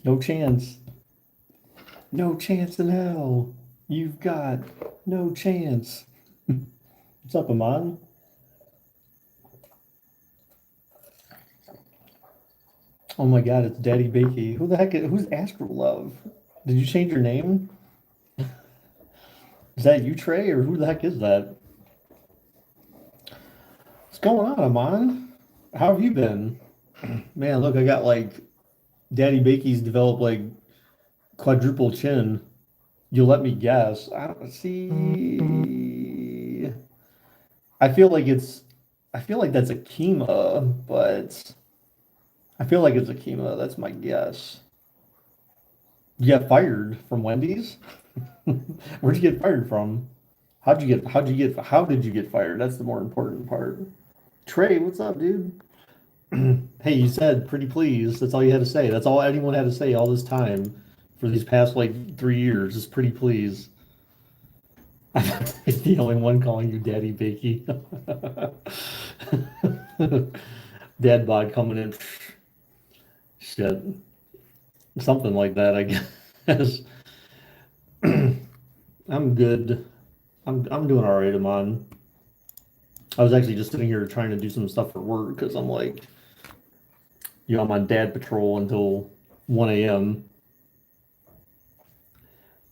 No chance. No chance in hell. You've got no chance. What's up, Amon? Oh my god, it's Daddy Bakey. Who the heck who's Astro Love? Did you change your name? Is that you, Trey, or who the heck is that? What's going on, Amon? How have you been? Man, look, I got like Daddy Bakey's developed like quadruple chin. You'll let me guess. I don't see. I feel like it's I feel like that's a Kima, but I feel like it's a Kima. That's my guess. You got fired from Wendy's? Where'd you get fired from? How did you get fired? That's the more important part. Trey, what's up, dude? Hey, you said pretty please. That's all you had to say. That's all anyone had to say all this time for these past like 3 years is pretty please. I'm the only one calling you Daddy Bakey. Dad bod coming in. Shit. Something like that, I guess. I'm good. I'm doing all right, Amon. I was actually just sitting here trying to do some stuff for work because I'm like, I'm on dad patrol until 1 a.m.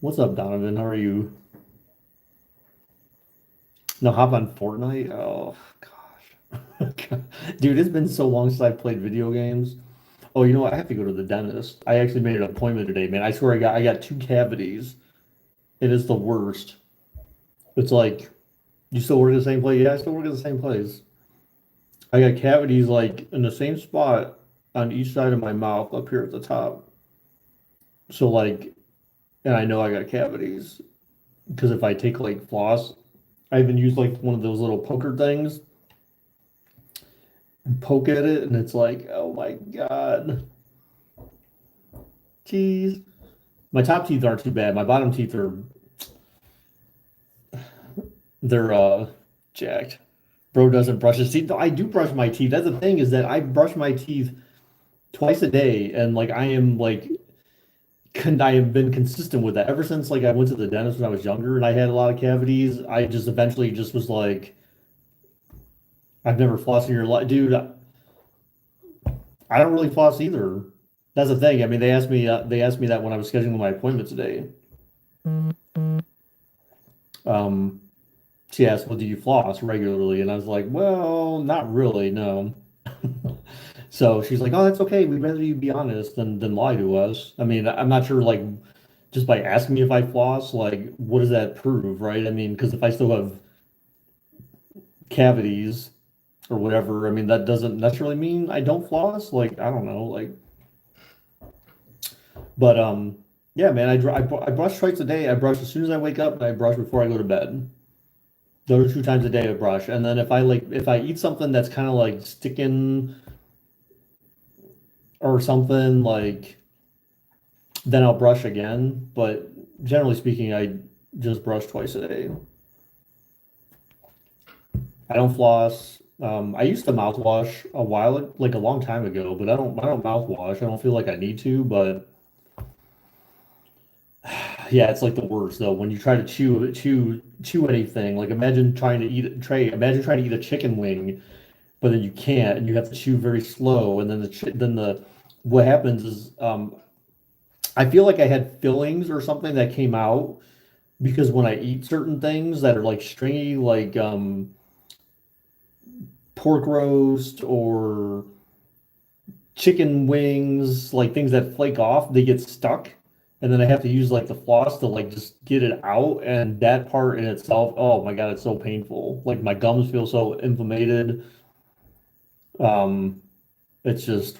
What's up, Donovan? How are you? No, hop on Fortnite? Oh, gosh. Dude, it's been so long since I played video games. Oh, you know what? I have to go to the dentist. I actually made an appointment today, man. I swear I got two cavities. It is the worst. It's like, you still work at the same place? Yeah, I still work at the same place. I got cavities like in the same spot on each side of my mouth up here at the top. So like, and I know I got cavities because if I take like floss, I even use like one of those little poker things and poke at it, and it's like, oh my God, jeez. My top teeth aren't too bad. My bottom teeth are they're jacked. Bro doesn't brush his teeth. No, I do brush my teeth. That's the thing is that I brush my teeth twice a day, and like I am like I have been consistent with that ever since like I went to the dentist when I was younger and I had a lot of cavities. I just eventually just was like, I've never flossed in your life, dude. I don't really floss either. That's the thing. I mean, they asked me that when I was scheduling my appointment today. Um, she asked, "Well, do you floss regularly?" And I was like, "Well, not really, no." So she's like, "Oh, that's okay. We'd rather you be honest than lie to us." I mean, I'm not sure, like, just by asking me if I floss, like, what does that prove, right? I mean, because if I still have cavities or whatever, I mean, that doesn't necessarily mean I don't floss. Like, I don't know, like, but yeah, man, I brush twice a day. I brush as soon as I wake up, and I brush before I go to bed. Those are 2 times a day I brush, and then if I eat something that's kind of like sticking or something like, then I'll brush again. But generally speaking, I just brush twice a day. I don't floss. I used to mouthwash a while, like a long time ago, but I don't mouthwash. I don't feel like I need to, but yeah, it's like the worst though. When you try to chew anything, like imagine trying to eat a chicken wing, but then you can't, and you have to chew very slow, and then what happens is I feel like I had fillings or something that came out because when I eat certain things that are like stringy, like pork roast or chicken wings, like things that flake off, they get stuck. And then I have to use like the floss to like just get it out. And that part in itself, oh my God, it's so painful. Like my gums feel so inflamed. Um, it's just,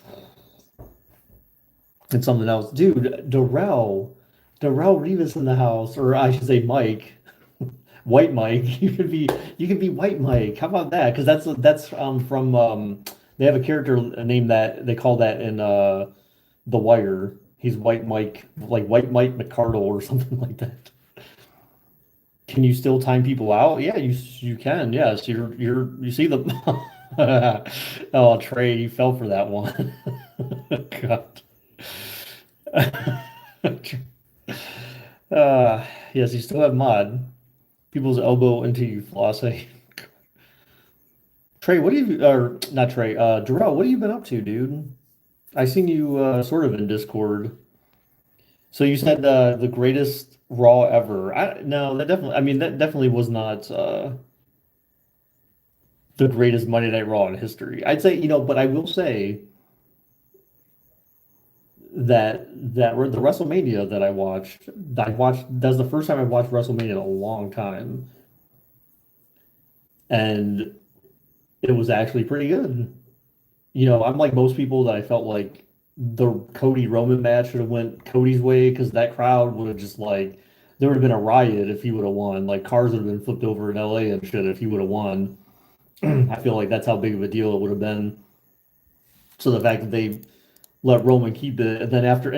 it's something else. Dude, Darrell Rivas in the house, or I should say Mike, White Mike. You could be White Mike. How about that? Because that's from they have a character name that they call that in The Wire. He's White Mike, like White Mike McCardle or something like that. Can you still time people out? Yeah, you can. Yes, you see the oh, Trey, you fell for that one. God. Uh, yes, you still have mod. People's elbow into you flossing. Trey, what have you, or not Trey, Darrell, what have you been up to, dude? I seen you sort of in Discord. So you said the greatest Raw ever. No, that definitely, I mean, that definitely was not the greatest Monday Night Raw in history. I'd say, but I will say that the WrestleMania that that's the first time I watched WrestleMania in a long time, and it was actually pretty good. I'm like most people that I felt like the Cody Roman match should have went Cody's way because that crowd would have just like there would have been a riot if he would have won. Like cars would have been flipped over in LA and shit if he would have won. I feel like that's how big of a deal it would have been. So the fact that they let Roman keep it, and then after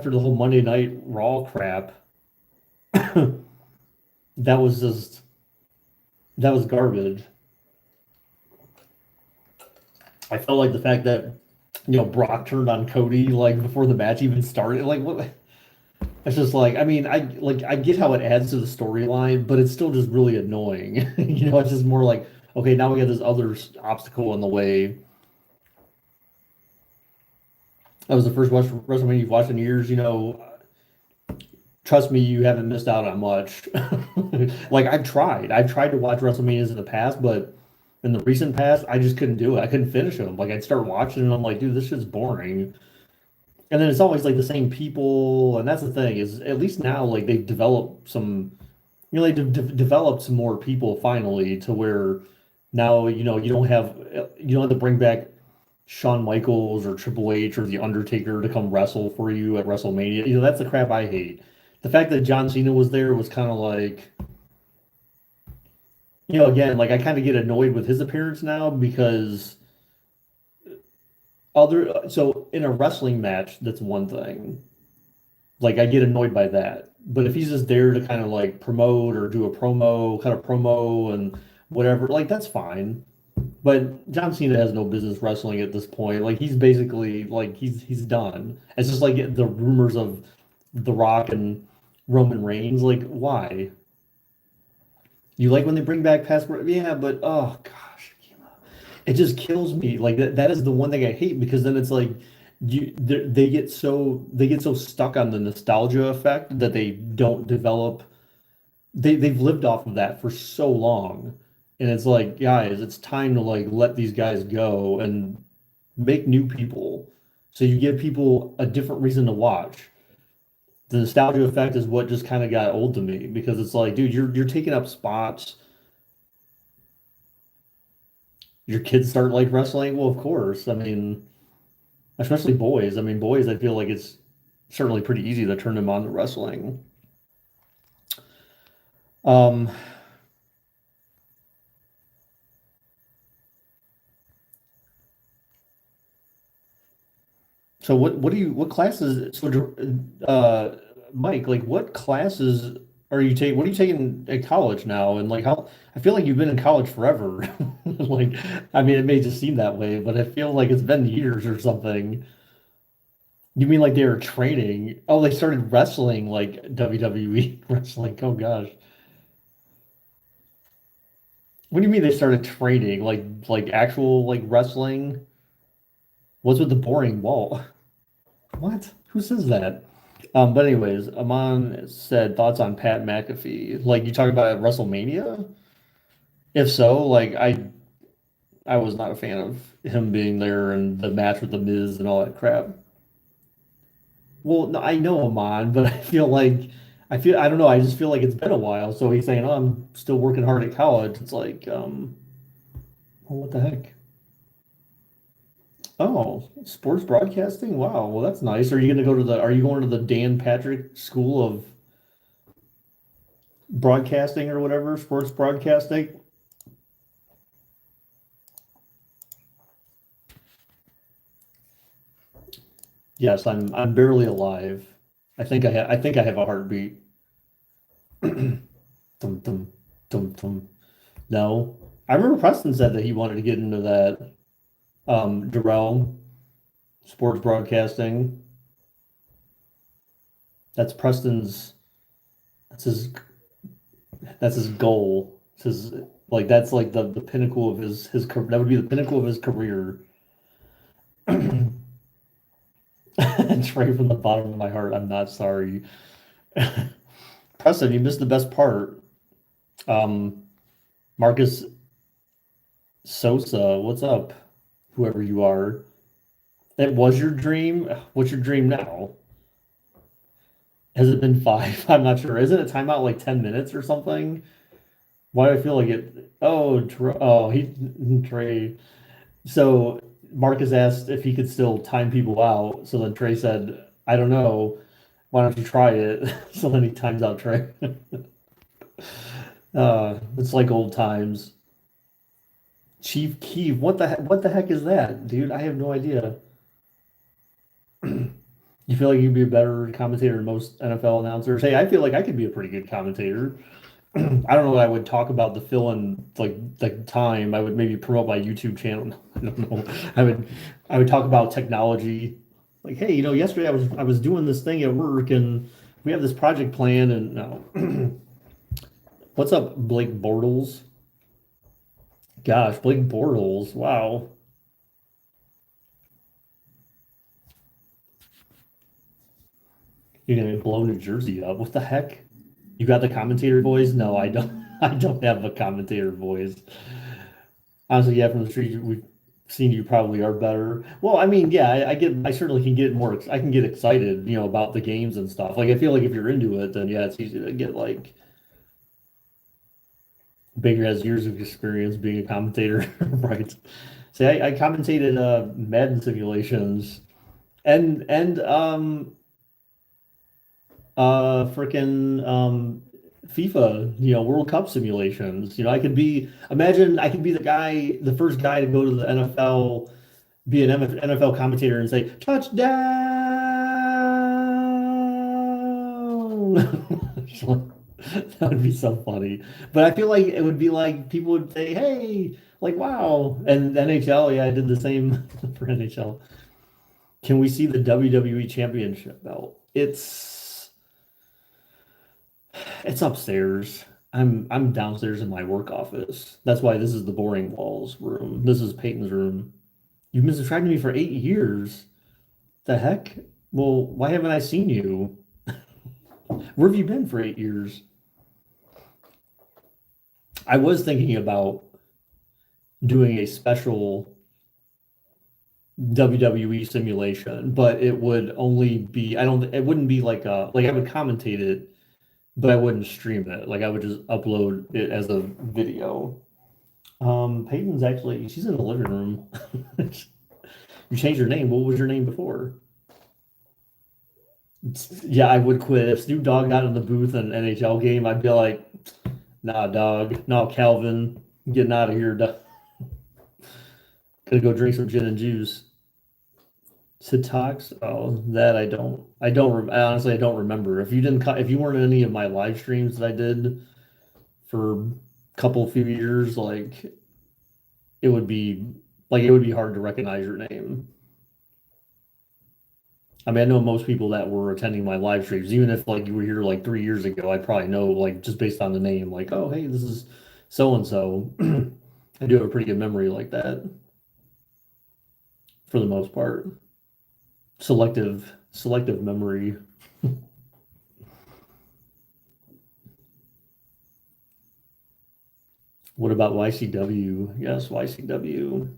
the whole Monday Night Raw crap, that was just that was garbage. I felt like the fact that Brock turned on Cody like before the match even started, like what? It's just like I mean I get how it adds to the storyline, but it's still just really annoying. It's just more like okay, now we have this other obstacle in the way. That was the first WrestleMania you've watched in years. Trust me, you haven't missed out on much. Like I've tried to watch WrestleManias in the past, but in the recent past, I just couldn't do it. I couldn't finish them. Like I'd start watching and I'm like, dude, this shit's boring. And then it's always like the same people, and that's the thing is at least now like they've developed some, developed some more people finally to where now you don't have to bring back Shawn Michaels or Triple H or The Undertaker to come wrestle for you at WrestleMania. That's the crap I hate. The fact that John Cena was there was kind of like, again, like I kind of get annoyed with his appearance now because so in a wrestling match, that's one thing. Like I get annoyed by that. But if he's just there to kind of like promote or do a promo, kind of promo and whatever, like that's fine. But John Cena has no business wrestling at this point. Like he's basically like he's done. It's just like the rumors of The Rock and Roman Reigns. Like why? You like when they bring back passport? Yeah, but oh gosh, it just kills me. Like that is the one thing I hate because then it's like they get so stuck on the nostalgia effect that they don't develop. They've lived off of that for so long, and it's like, guys, it's time to like let these guys go and make new people. So you give people a different reason to watch. The nostalgia effect is what just kind of got old to me because it's like, dude, you're taking up spots. Your kids start like wrestling. Well, of course. I mean, especially boys. I mean, boys, I feel like it's certainly pretty easy to turn them on to wrestling. Um, so what classes so Mike, like what classes are you taking? What are you taking at college now? And like how I feel like you've been in college forever. Like I mean it may just seem that way, but I feel like it's been years or something. You mean like they were training? Oh, they started wrestling like WWE wrestling. Oh gosh. What do you mean they started training? Like actual like wrestling? What's with the boring wall? What? Who says that? But anyways, Amon said thoughts on Pat McAfee. Like you talking about at WrestleMania? If so, like I was not a fan of him being there and the match with the Miz and all that crap. Well, no, I know Amon, but I don't know, I just feel like it's been a while. So he's saying, "Oh, I'm still working hard at college." It's like, well, what the heck? Oh, sports broadcasting? Wow, well that's nice. Are you going to the Dan Patrick School of Broadcasting or whatever, sports broadcasting? Yes, I'm barely alive. I think I have a heartbeat. Dum dum dum dum. No. I remember Preston said that he wanted to get into that Jerome sports broadcasting. That's Preston's. That's his. That's his goal. It's his like that's like the pinnacle of that would be the pinnacle of his career. Trey from the bottom of my heart. I'm not sorry. Preston, you missed the best part. Um, Marcus Sosa, what's up? Whoever you are. It was your dream. What's your dream now? Has it been five? I'm not sure. Isn't it timeout like 10 minutes or something? Why do I feel like it? Oh, Trey. So Marcus asked if he could still time people out. So then Trey said, I don't know. Why don't you try it? So then he times out Trey. It's like old times. Chief Keef, what the heck is that, dude? I have no idea. You feel like you'd be a better commentator than most NFL announcers? Hey, I feel like I could be a pretty good commentator. I don't know what I would talk about the fill in like time. I would maybe promote my YouTube channel. I don't know. I would talk about technology. Like, hey, yesterday I was doing this thing at work and we have this project plan and no. What's up, Blake Bortles? Gosh, Blake Bortles. Wow. You're gonna blow New Jersey up. What the heck? You got the commentator voice? No, I don't. I don't have a commentator voice. Honestly, yeah, from the street we've seen you probably are better. Well, I mean, yeah, I certainly can get I can get excited, about the games and stuff. Like I feel like if you're into it, then yeah, it's easy to get like Baker has years of experience being a commentator, right? See, I commentated Madden simulations and freaking FIFA, World Cup simulations. Imagine I could be the first guy to go to the NFL, be an NFL commentator and say, touchdown. That would be so funny. But I feel like it would be like people would say, hey, like, wow. And NHL, yeah, I did the same for NHL. Can we see the WWE Championship belt? It's upstairs. I'm downstairs in my work office. That's why this is the boring walls room. This is Peyton's room. You've been subscribing to me for 8 years. The heck? Well, why haven't I seen you? Where have you been for 8 years? I was thinking about doing a special WWE simulation, but it would only be it wouldn't be like I would commentate it, but I wouldn't stream it. Like I would just upload it as a video. Peyton's actually she's in the living room. You changed your name. What was your name before? Yeah, I would quit. If Snoop Dogg got in the booth in an NHL game, I'd be like, nah, dog. No, Calvin, I'm getting out of here. Gonna go drink some gin and juice. Sitox? Oh, that honestly, I don't remember. If you weren't in any of my live streams that I did for a few years, like it would be it would be hard to recognize your name. I mean, I know most people that were attending my live streams, even if like you were here like 3 years ago, I probably know like just based on the name, like, oh, hey, this is so and so. I do have a pretty good memory like that for the most part. Selective memory. What about YCW? Yes, YCW.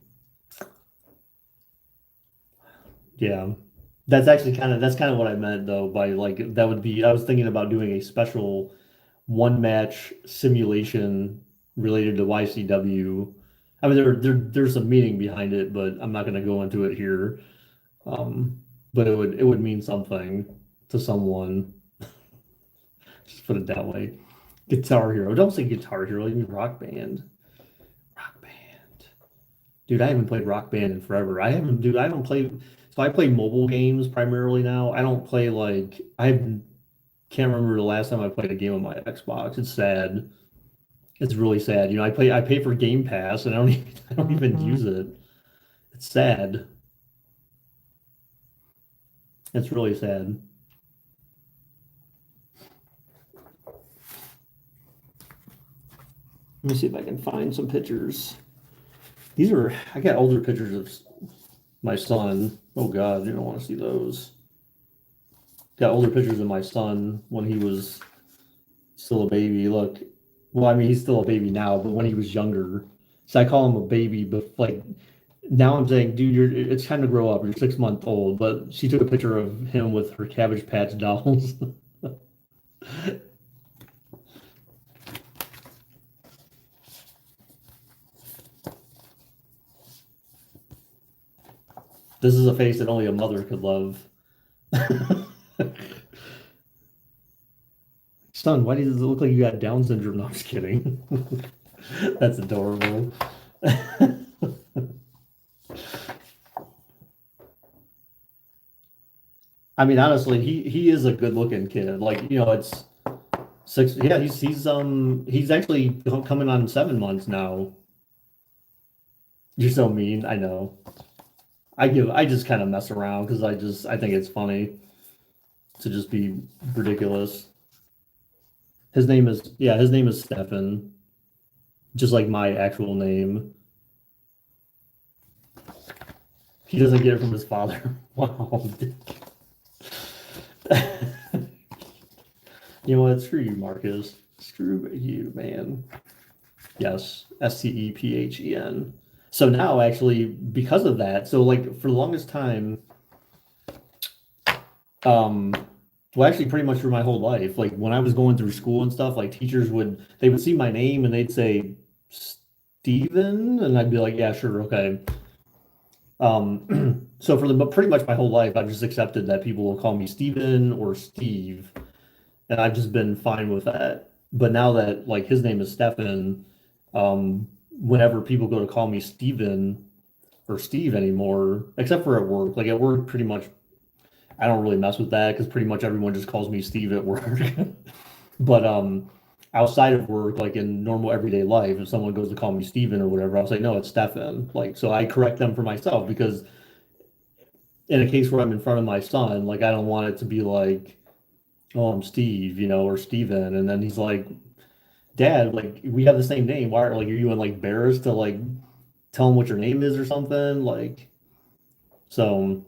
Yeah. That's kind of what I meant though by like that would be I was thinking about doing a special one match simulation related to YCW. I mean there's some meaning behind it, but I'm not gonna go into it here. But it would mean something to someone. Just put it that way. Guitar Hero. Don't say Guitar Hero, you mean Rock Band. Rock Band. Dude, I haven't played Rock Band in forever. I haven't played. So I play mobile games primarily now. I don't play can't remember the last time I played a game on my Xbox. It's sad. It's really sad. I pay for Game Pass and I don't even use it. It's sad. It's really sad. Let me see if I can find some pictures. These are, I got older pictures of my son. Oh God, you don't want to see those. Got older pictures of my son when he was still a baby. Look, well, I mean, he's still a baby now, but when he was younger. So I call him a baby, but like now I'm saying, dude, it's time to grow up. You're 6 months old. But she took a picture of him with her Cabbage Patch dolls. This is a face that only a mother could love. Son, why does it look like you got Down syndrome? No, I'm just kidding. That's adorable. I mean, honestly, he is a good looking kid. Like, it's six. Yeah, he's actually coming on 7 months now. You're so mean. I know. I just kind of mess around because I think it's funny to just be ridiculous. His name is Stefan, just like my actual name. He doesn't get it from his father. Wow. You know what? Screw you, Marcus. Screw you, man. Yes, Stephen. So now, actually, because of that, so like for the longest time, um, well, actually, pretty much for my whole life, like when I was going through school and stuff, like teachers they would see my name and they'd say Steven, and I'd be like, yeah, sure, okay. So for but pretty much my whole life, I've just accepted that people will call me Steven or Steve, and I've just been fine with that. But now that like his name is Stefan, whenever people go to call me Steven or Steve anymore, except for at work, like at work, pretty much I don't really mess with that because pretty much everyone just calls me Steve at work. But outside of work, like in normal everyday life, if someone goes to call me Steven or whatever, I'll say, no, it's Stefan. Like, so I correct them for myself because in a case where I'm in front of my son, like I don't want it to be like, oh, I'm Steve, or Steven. And then he's like, Dad, like we have the same name. Why are you like embarrassed to like tell him what your name is or something? Like, so,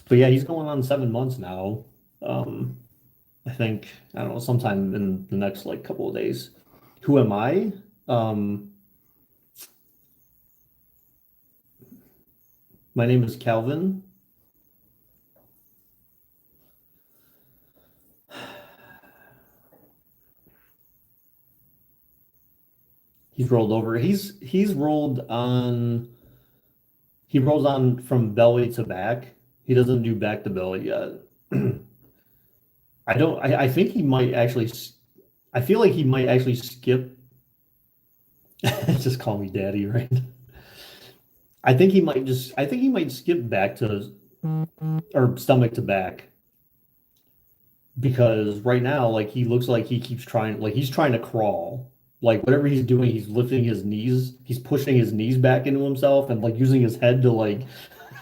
but yeah, he's going on 7 months now. Um, I think, I don't know, sometime in the next like couple of days. Who am I? Um, my name is Calvin. He's rolled over. He's rolled on. He rolls on from belly to back. He doesn't do back to belly yet. I don't. I think he might actually. I feel like he might actually skip. Just call me daddy, right? I think he might just. I think he might skip back to or stomach to back because right now, like he looks like he keeps trying. Like he's trying to crawl. Like whatever he's doing, he's lifting his knees. He's pushing his knees back into himself and like using his head to like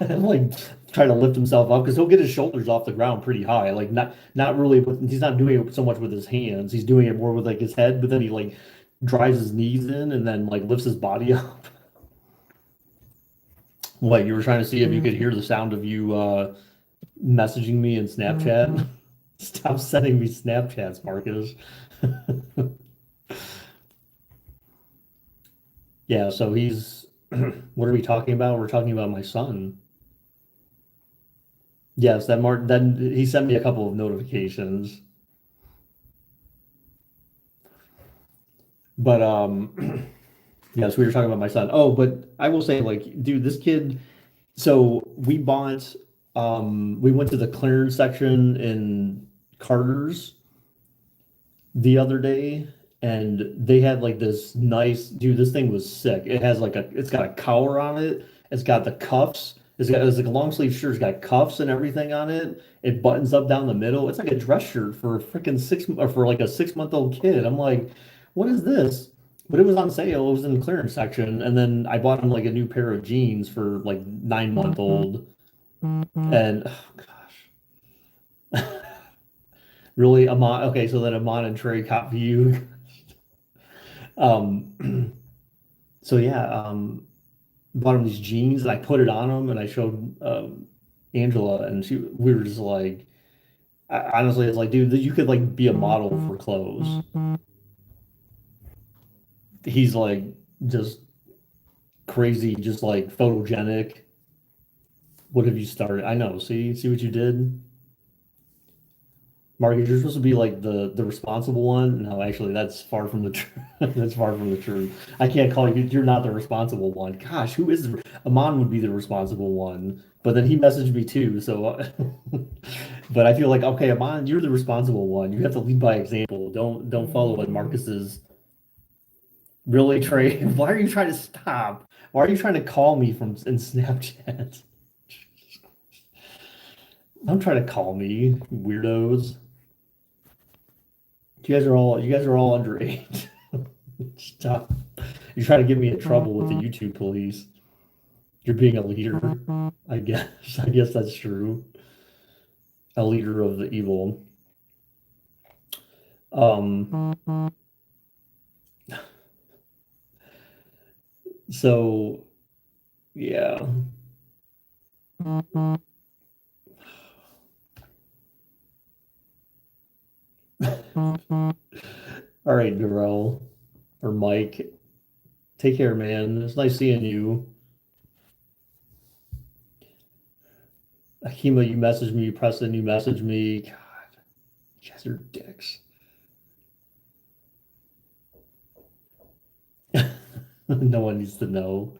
and like try to lift himself up because he'll get his shoulders off the ground pretty high. Like not really he's not doing it so much with his hands. He's doing it more with like his head, but then he like drives his knees in and then like lifts his body up. What, you were trying to see if you could hear the sound of you messaging me in Snapchat? Stop sending me Snapchats, Marcus. Yeah, so he's what are we talking about? We're talking about my son. Yes, that Mark then he sent me a couple of notifications. But yes, we were talking about my son. Oh, but I will say, like, dude, this kid. So we went to the clearance section in Carter's the other day, and they had like this nice, dude. This thing was sick. It's got a collar on it. It's got the cuffs. It's like a long sleeve shirt. It's got cuffs and everything on it. It buttons up down the middle. It's like a dress shirt for a freaking six or for like a 6 month old kid. I'm like, what is this? But it was on sale. It was in the clearance section, and then I bought him like a new pair of jeans for like 9 month old. And oh gosh, Really, Amon? Okay, so then Amon and Trey copy you. Um, so yeah, bought him these jeans and I put it on him and I showed Angela and we were just like, honestly, it's like, dude, you could like be a model for clothes. He's like just crazy, just like photogenic. What have you started? I know. See what you did? Marcus, you're supposed to be like the responsible one. No, actually, that's far from the truth. That's far from the truth. I can't call you. You're not the responsible one. Gosh, who is Amon would be the responsible one, but then he messaged me too. So, but I feel like okay, Amon, you're the responsible one. You have to lead by example. Don't follow what Marcus is really, Trey. Why are you trying to stop? Why are you trying to call me from in Snapchat? Don't try to call me, weirdos. You guys are all underage. Stop. You're trying to get me in trouble with the YouTube police. You're being a leader. I guess. I guess that's true. A leader of the evil. Um, so yeah. All right, Darrell or Mike. Take care, man. It's nice seeing you. Akima, you messaged me. Preston, you messaged me. God, you guys are dicks. No one needs to know.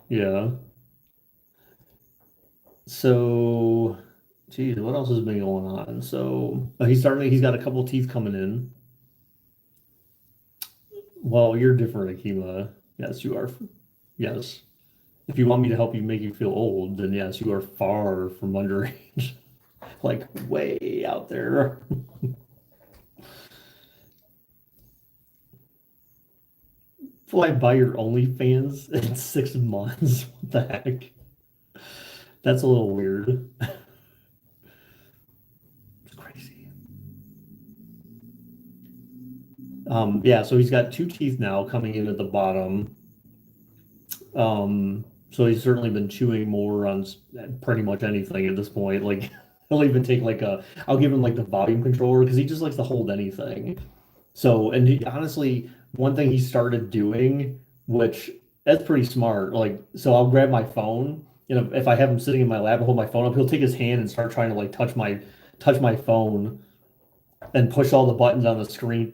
Yeah. So, geez, what else has been going on? So, he's got a couple of teeth coming in. Well, you're different, Akima. Yes, you are. Yes. If you want me to help you make you feel old, then yes, you are far from underage. Like way out there. Fly by your OnlyFans in 6 months. What the heck? That's a little weird. It's crazy. Yeah, so he's got two teeth now coming in at the bottom. So he's certainly been chewing more on pretty much anything at this point. Like he'll even take I'll give him like the volume controller because he just likes to hold anything. So, and honestly, one thing he started doing, which that's pretty smart. Like, so I'll grab my phone, if I have him sitting in my lap and hold my phone up, he'll take his hand and start trying to like touch my phone and push all the buttons on the screen.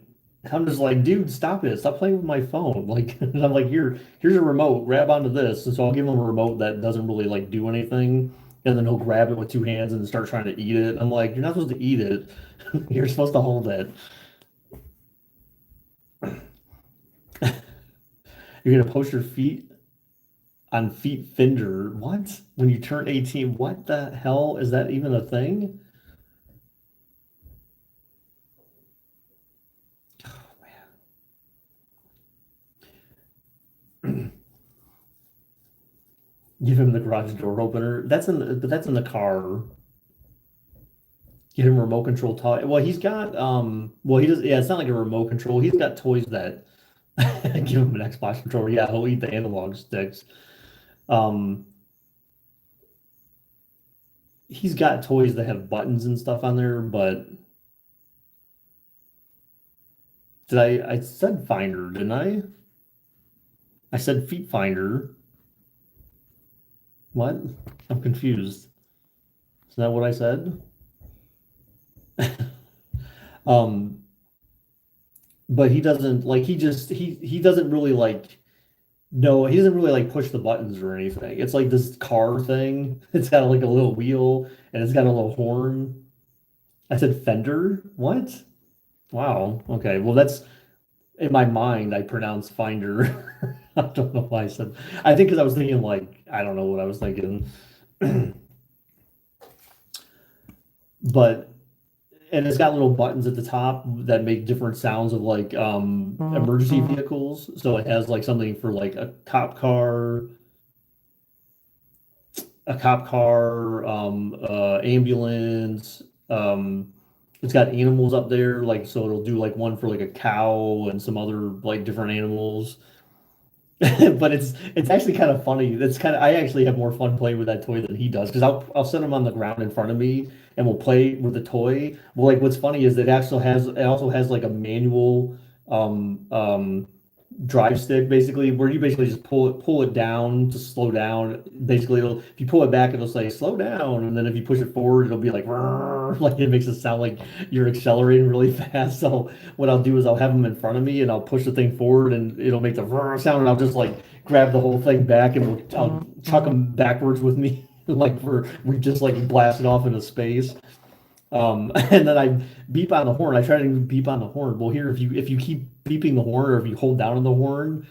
I'm just like, dude, stop it. Stop playing with my phone. Like, and I'm like, here's a remote. Grab onto this. And so I'll give him a remote that doesn't really like do anything. And then he'll grab it with two hands and start trying to eat it. I'm like, you're not supposed to eat it. You're supposed to hold it. You're gonna post your feet on Feet Finder. What? When you turn 18, what the hell is that even a thing? Give him the garage door opener. But that's in the car. Get him a remote control toy. Well, he's got well he does yeah, it's not like a remote control. He's got toys that give him an Xbox controller. Yeah, he'll eat the analog sticks. Um he's got toys that have buttons and stuff on there, but I said Finder, didn't I? I said Feet Finder. What? I'm confused. Is that what I said? Um, but he doesn't like he doesn't really like no, he doesn't really like push the buttons or anything. It's like this car thing. It's got like a little wheel and it's got a little horn. I said Fender? What? Wow. Okay. Well, that's in my mind I pronounced Finder. I don't know why I said I think because I was thinking like I don't know what I was thinking. But and it's got little buttons at the top that make different sounds of like emergency vehicles. So it has like something for like a cop car, ambulance, It's got animals up there, like so it'll do like one for like a cow and some other like different animals. But it's actually kind of funny. That's kind of I actually have more fun playing with that toy than he does because I'll set him on the ground in front of me and we'll play with the toy. Well, like what's funny is it also has like a manual um um drive stick basically where you basically just pull it down to slow down. Basically, if you pull it back, it'll say slow down, and then if you push it forward, it'll be like "Rrrr," like it makes it sound like you're accelerating really fast. So what I'll do is I'll have them in front of me and I'll push the thing forward and it'll make the "Rrrr" sound, and I'll just like grab the whole thing back and I'll chuck them backwards with me. Like we just like blast it off into space. And then I beep on the horn. I try to beep on the horn. Well, here, if you keep beeping the horn or if you hold down on the horn,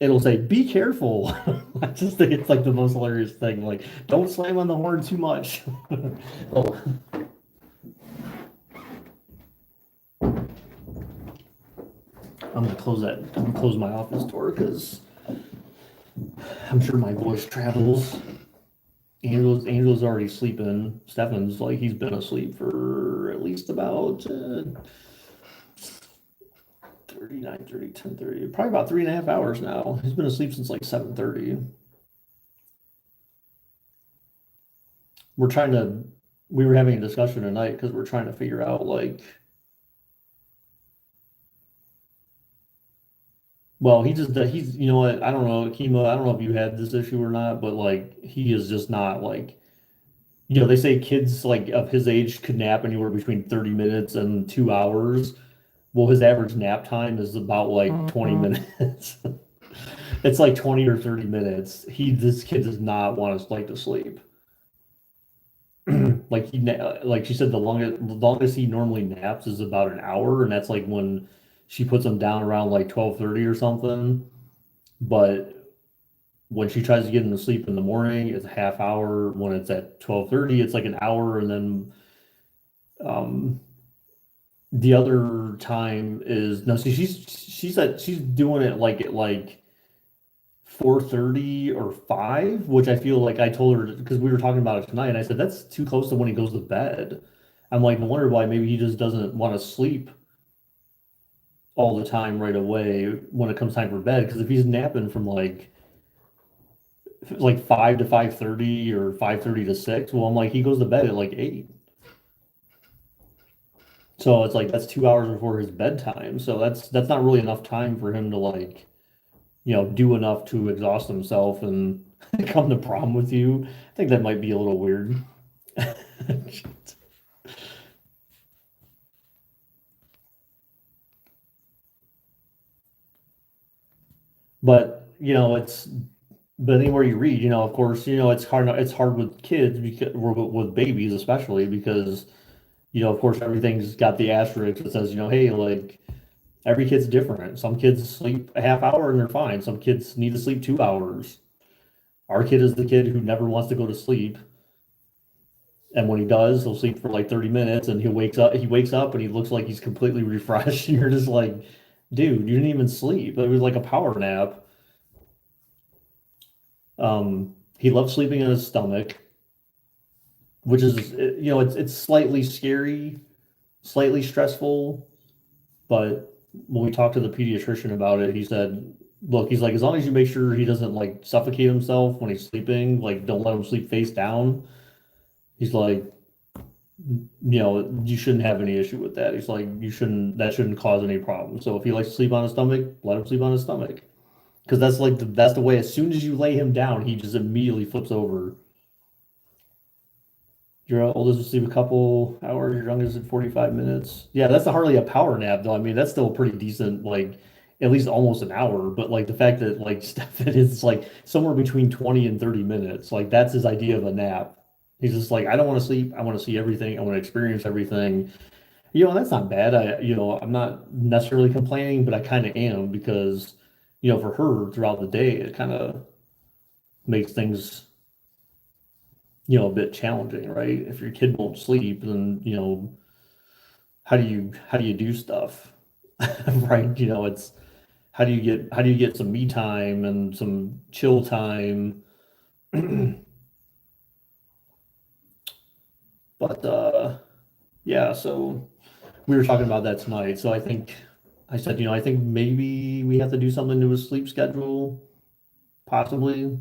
it'll say, "Be careful." I just think it's like the most hilarious thing. Like, don't slam on the horn too much. Oh, I'm gonna close my office door because I'm sure my voice travels. Angel's already sleeping. Stefan's like he's been asleep for at least about 39, 30, 10:30, probably about 3.5 hours now. He's been asleep since like 7:30. We're trying to, we were having a discussion tonight because we're trying to figure out like, well, you know what, I don't know, Chemo, I don't know if you had this issue or not, but like, he is just not like, they say kids like of his age could nap anywhere between 30 minutes and 2 hours. Well, his average nap time is about like 20 minutes. It's like 20 or 30 minutes. This kid does not want us like to sleep. Like she said, the longest he normally naps is about an hour, and that's like when she puts him down around like 12:30 or something. But when she tries to get him to sleep in the morning, it's a half hour. When it's at 12:30, it's like an hour, and then um the other time is no. See, she's doing it like at like 4:30 or 5, which I feel like I told her because we were talking about it tonight, and I said that's too close to when he goes to bed. I'm like, no wonder why maybe he just doesn't want to sleep all the time right away when it comes time for bed. Because if he's napping from like 5 to 5:30 or 5:30 to 6, well, I'm like he goes to bed at like 8. So it's like that's 2 hours before his bedtime. So that's not really enough time for him to like, do enough to exhaust himself and come to prom with you. I think that might be a little weird. But but anywhere you read, of course, it's hard with kids because or with babies especially because of course everything's got the asterisk that says, hey, like every kid's different. Some kids sleep a half hour and they're fine. Some kids need to sleep 2 hours. Our kid is the kid who never wants to go to sleep. And when he does, he'll sleep for like 30 minutes and he wakes up and he looks like he's completely refreshed. And you're just like, dude, you didn't even sleep. It was like a power nap. He loves sleeping in his stomach, which is, it's slightly scary, slightly stressful. But when we talked to the pediatrician about it, he said, look, he's like, as long as you make sure he doesn't like suffocate himself when he's sleeping, like don't let him sleep face down. He's like, you shouldn't have any issue with that. He's like, that shouldn't cause any problem. So if he likes to sleep on his stomach, let him sleep on his stomach. Because that's the way, as soon as you lay him down, he just immediately flips over. Your oldest will sleep a couple hours, your youngest in 45 minutes. Yeah, that's hardly a power nap though. I mean, that's still pretty decent, like at least almost an hour. But like the fact that like Stefan is like somewhere between 20 and 30 minutes, like that's his idea of a nap. He's just like, I don't want to sleep. I want to see everything. I want to experience everything. That's not bad. I'm not necessarily complaining, but I kind of am because, for her throughout the day, it kind of makes things, a bit challenging, right? If your kid won't sleep, then, how do you do stuff, right? It's how do you get some me time and some chill time? But yeah, so. we were talking about that tonight. So I think I said, I think maybe we have to do something to his sleep schedule, possibly.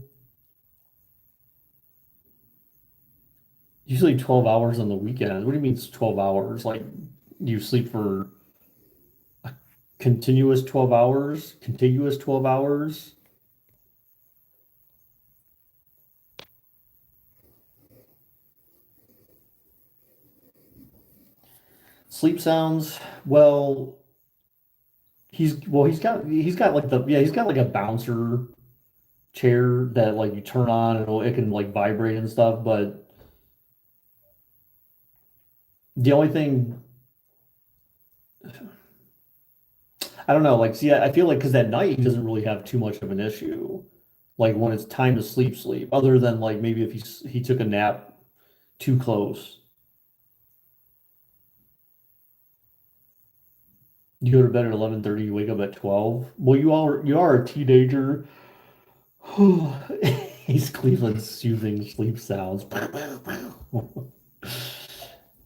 Usually 12 hours on the weekend. What do you mean it's 12 hours? Like you sleep for continuous 12 hours, contiguous 12 hours? Sleep sounds, well, he's got like he's got like a bouncer chair that like you turn on and it can like vibrate and stuff, but the only thing I don't know, like, see, I feel like because at night he doesn't really have too much of an issue. Like when it's time to sleep, other than like maybe if he took a nap too close. You go to bed at 11:30, you wake up at 12. Well, you are a teenager. He's Cleveland's soothing sleep sounds.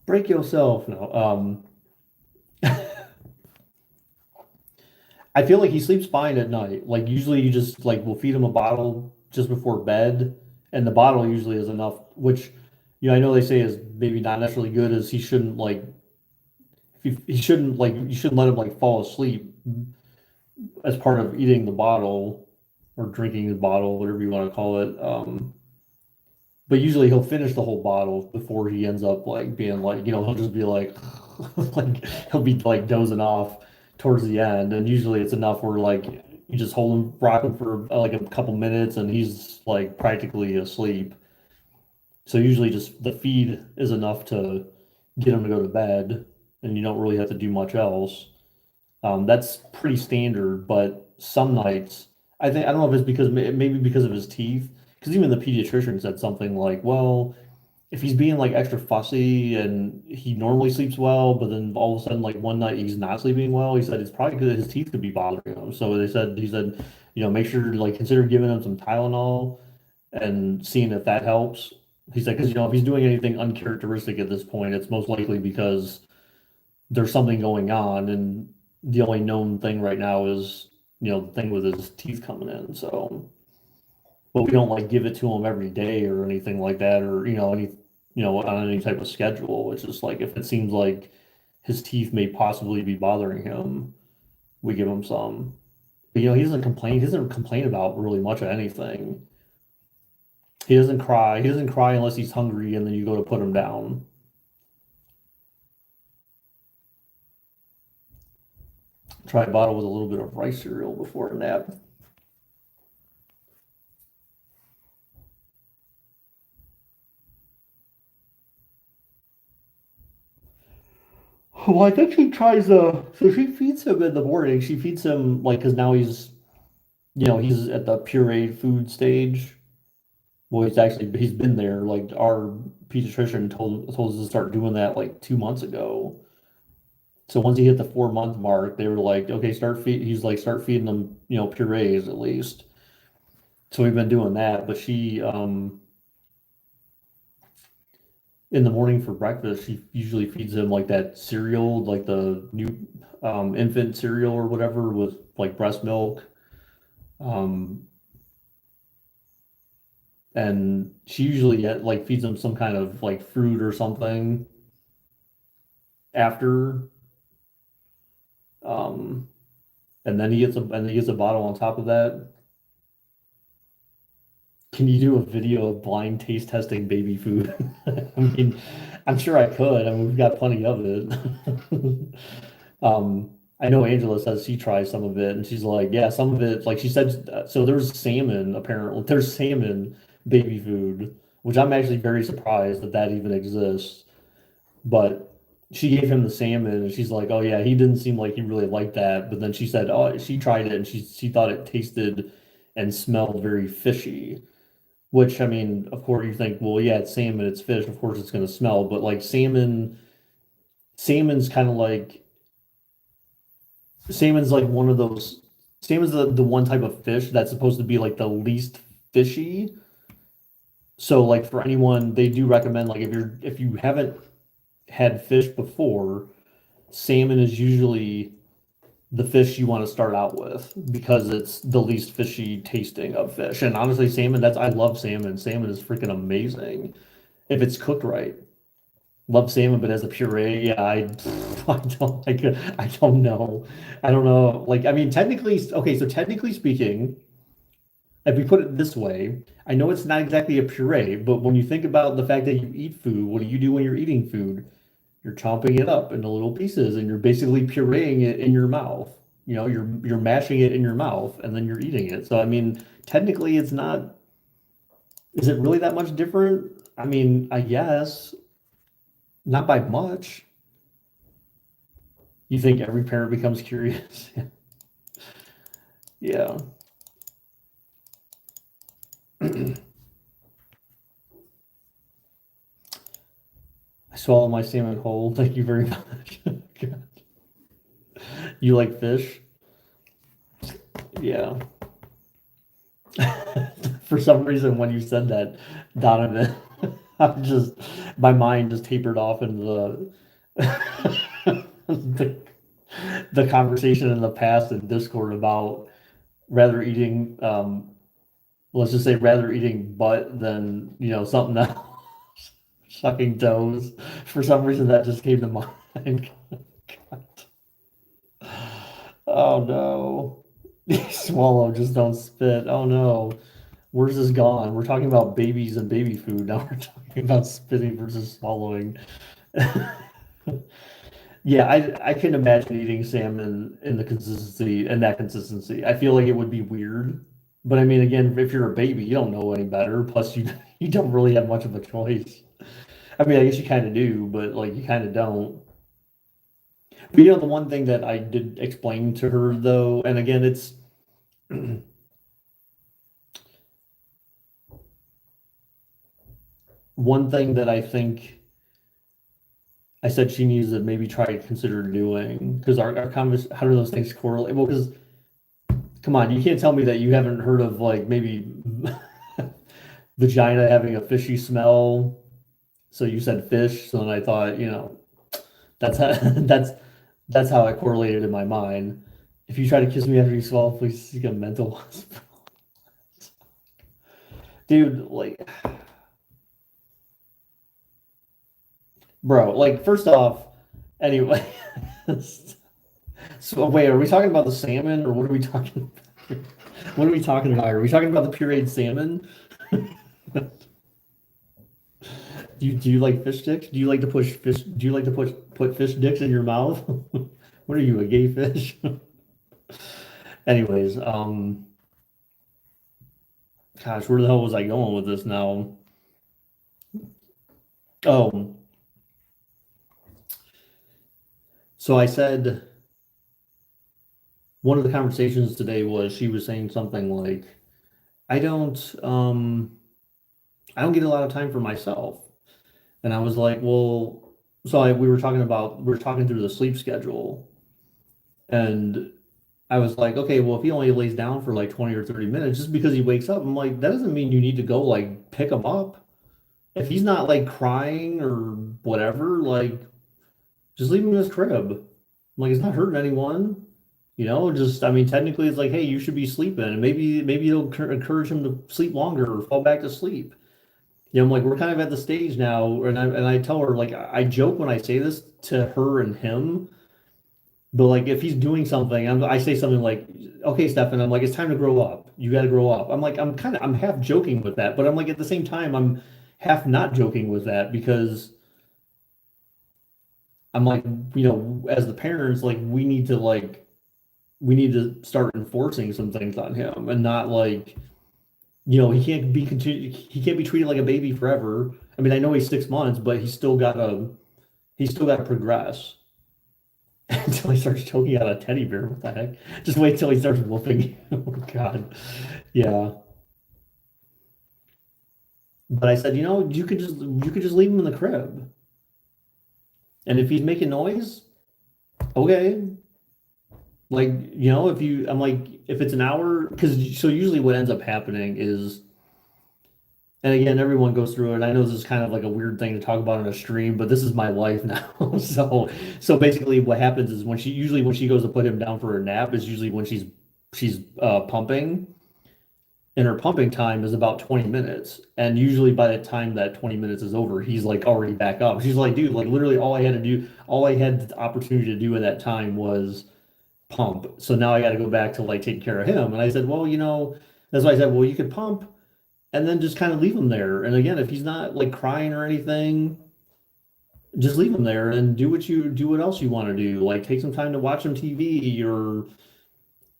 Break yourself. No. I feel like he sleeps fine at night. Like usually you just like will feed him a bottle just before bed, and the bottle usually is enough, which I know they say is maybe not necessarily good, as he shouldn't like he shouldn't like you shouldn't let him like fall asleep as part of eating the bottle or drinking the bottle, whatever you want to call it. But usually he'll finish the whole bottle before he ends up like being like, he'll just be like, like he'll be like dozing off towards the end. And usually it's enough where like you just hold him, rock him for like a couple minutes and he's like practically asleep. So usually just the feed is enough to get him to go to bed and you don't really have to do much else. That's pretty standard, but some nights, I don't know if it's because maybe because of his teeth, because even the pediatrician said something like, well, if he's being like extra fussy and he normally sleeps well, but then all of a sudden like one night he's not sleeping well, he said it's probably because his teeth could be bothering him. So he said, make sure to like consider giving him some Tylenol and seeing if that helps. He said, because if he's doing anything uncharacteristic at this point, it's most likely because there's something going on, and the only known thing right now is the thing with his teeth coming in. So, but we don't like give it to him every day or anything like that, or on any type of schedule. It's just like if it seems like his teeth may possibly be bothering him, we give him some. But, he doesn't complain. He doesn't complain about really much of anything. He doesn't cry. He doesn't cry unless he's hungry, and then you go to put him down. Try a bottle with a little bit of rice cereal before a nap. Well, I think she tries so she feeds him in the morning. She feeds him like because now he's at the pureed food stage. Well, he's been there. Like our pediatrician told us to start doing that like 2 months ago. So once he hit the 4 month mark, they were like, okay, he's like start feeding them, purees at least. So we've been doing that. But she in the morning for breakfast, she usually feeds him like that cereal, like the new infant cereal or whatever with like breast milk. Um, and she usually like feeds him some kind of like fruit or something after. Um, and then he gets a bottle on top of that. Can you do a video of blind taste testing baby food? I mean, I'm sure I could. I mean, we've got plenty of it. I know Angela says she tries some of it, and she's like, yeah, some of it, like she said, so there's salmon, apparently. There's salmon baby food, which I'm actually very surprised that that even exists. But she gave him the salmon, and she's like, oh yeah, he didn't seem like he really liked that. But then she said, oh, she tried it, and she thought it tasted and smelled very fishy. Which I mean, of course, you think, well, yeah, it's salmon, it's fish, of course it's going to smell. But like salmon's kind of like salmon's like one of those. Salmon's the one type of fish that's supposed to be like the least fishy. So like for anyone, they do recommend like if you haven't had fish before, salmon is usually the fish you want to start out with because it's the least fishy tasting of fish. And honestly, salmon, that's I love salmon. Salmon is freaking amazing if it's cooked right. Love salmon, but as a puree, yeah, I don't know. I don't know. Like, I mean, technically, okay, so technically speaking, if we put it this way, I know it's not exactly a puree, but when you think about the fact that you eat food, what do you do when you're eating food? You're chomping it up into little pieces and you're basically pureeing it in your mouth. You know, you're mashing it in your mouth and then you're eating it. So I mean, technically it's not, is it really that much different? I mean, I guess not by much. You think every parent becomes curious? Yeah. I swallow my salmon whole. Thank you very much. You like fish? Yeah. For some reason, when you said that, Donovan, I'm just my mind just tapered off into the the conversation in the past in Discord about rather eating let's just say rather eating butt than something else. Sucking toes. For some reason that just came to mind. Oh no. Swallow, just don't spit. Oh no. Where's this gone? We're talking about babies and baby food. Now we're talking about spitting versus swallowing. Yeah, I can imagine eating salmon in that consistency. I feel like it would be weird. But I mean, again, if you're a baby, you don't know any better. Plus, you don't really have much of a choice. I mean, I guess you kind of do, but like you kind of don't. But the one thing that I did explain to her though, and again, it's one thing that I think I said she needs to maybe try to consider doing because our convers how do those things correlate? Well, because come on, you can't tell me that you haven't heard of like maybe vagina having a fishy smell. So you said fish, so then I thought, that's how that's how I correlated in my mind. If you try to kiss me after you swallow, please seek a mental hospital. Dude, like, bro, like, first off, anyway. So wait, are we talking about the salmon or what are we talking about? What are we talking about? Are we talking about the pureed salmon? Do you like fish sticks? Do you like to push fish? Do you like to put fish dicks in your mouth? What are you, a gay fish? Anyways, gosh, where the hell was I going with this now? Oh, so I said one of the conversations today was she was saying something like, I don't I don't get a lot of time for myself. And I was like, well, we were talking through the sleep schedule. And I was like, okay, well, if he only lays down for like 20 or 30 minutes, just because he wakes up, I'm like, that doesn't mean you need to go like pick him up. If he's not like crying or whatever, like just leave him in his crib. I'm like, it's not hurting anyone. Just I mean, technically it's like, hey, you should be sleeping. And maybe it'll encourage him to sleep longer or fall back to sleep. I'm like, we're kind of at the stage now, and I tell her like I joke when I say this to her and him, but like if he's doing something, I say something like, "Okay, Stefan," I'm like, "It's time to grow up. You got to grow up." I'm half joking with that, but I'm like at the same time, I'm half not joking with that because I'm like, as the parents, like we need to start enforcing some things on him and not like he can't be treated like a baby forever. I mean, I know he's 6 months, but he's still gotta progress until he starts choking out a teddy bear. What the heck? Just wait till he starts whooping you. Oh God. Yeah. But I said, you could just leave him in the crib. And if he's making noise, okay. Like, I'm like, if it's an hour, because so usually what ends up happening is And again, everyone goes through it. And I know this is kind of like a weird thing to talk about on a stream, but this is my life now. So basically, what happens is when she goes to put him down for a nap is usually when she's pumping, and her pumping time is about 20 minutes. And usually by the time that 20 minutes is over, he's like already back up. She's like, dude, like literally all I had the opportunity to do in that time was pump. So now I got to go back to like taking care of him. And I said, well, that's why I said, well, you could pump and then just kind of leave him there. And again, if he's not like crying or anything, just leave him there and do what else you want to do. Like take some time to watch some TV or,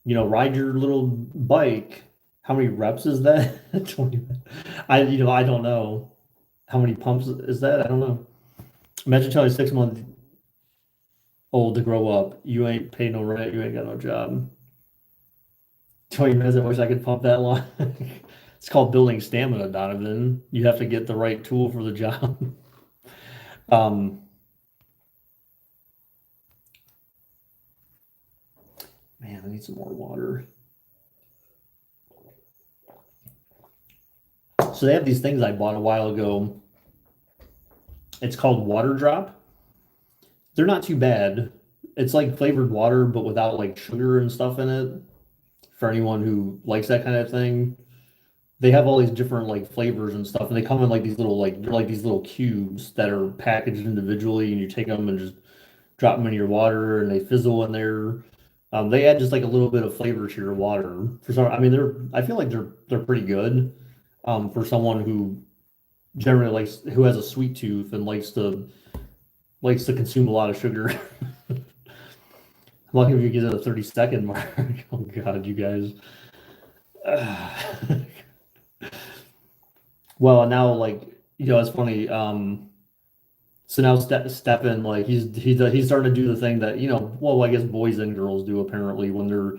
ride your little bike. How many reps is that? 20. I don't know. How many pumps is that? I don't know. Imagine telling a 6 month old to grow up. You ain't pay no rent. You ain't got no job. 20 minutes. I wish I could pump that long. It's called building stamina, Donovan. You have to get the right tool for the job. Um, man, I need some more water. So they have these things I bought a while ago. It's called Water Drop. They're not too bad. It's like flavored water, but without like sugar and stuff in it. For anyone who likes that kind of thing, they have all these different like flavors and stuff, and they come in like these little like they're like these little cubes that are packaged individually, and you take them and just drop them in your water, and they fizzle in there. They add just like a little bit of flavor to your water. I mean, I feel like they're pretty good for someone who generally who has a sweet tooth and likes to consume a lot of sugar. I'm lucky if you get to the 30-second mark. Oh God, you guys. Well, now it's funny. So now Stefan, like he's starting to do the thing that well, I guess boys and girls do apparently when they're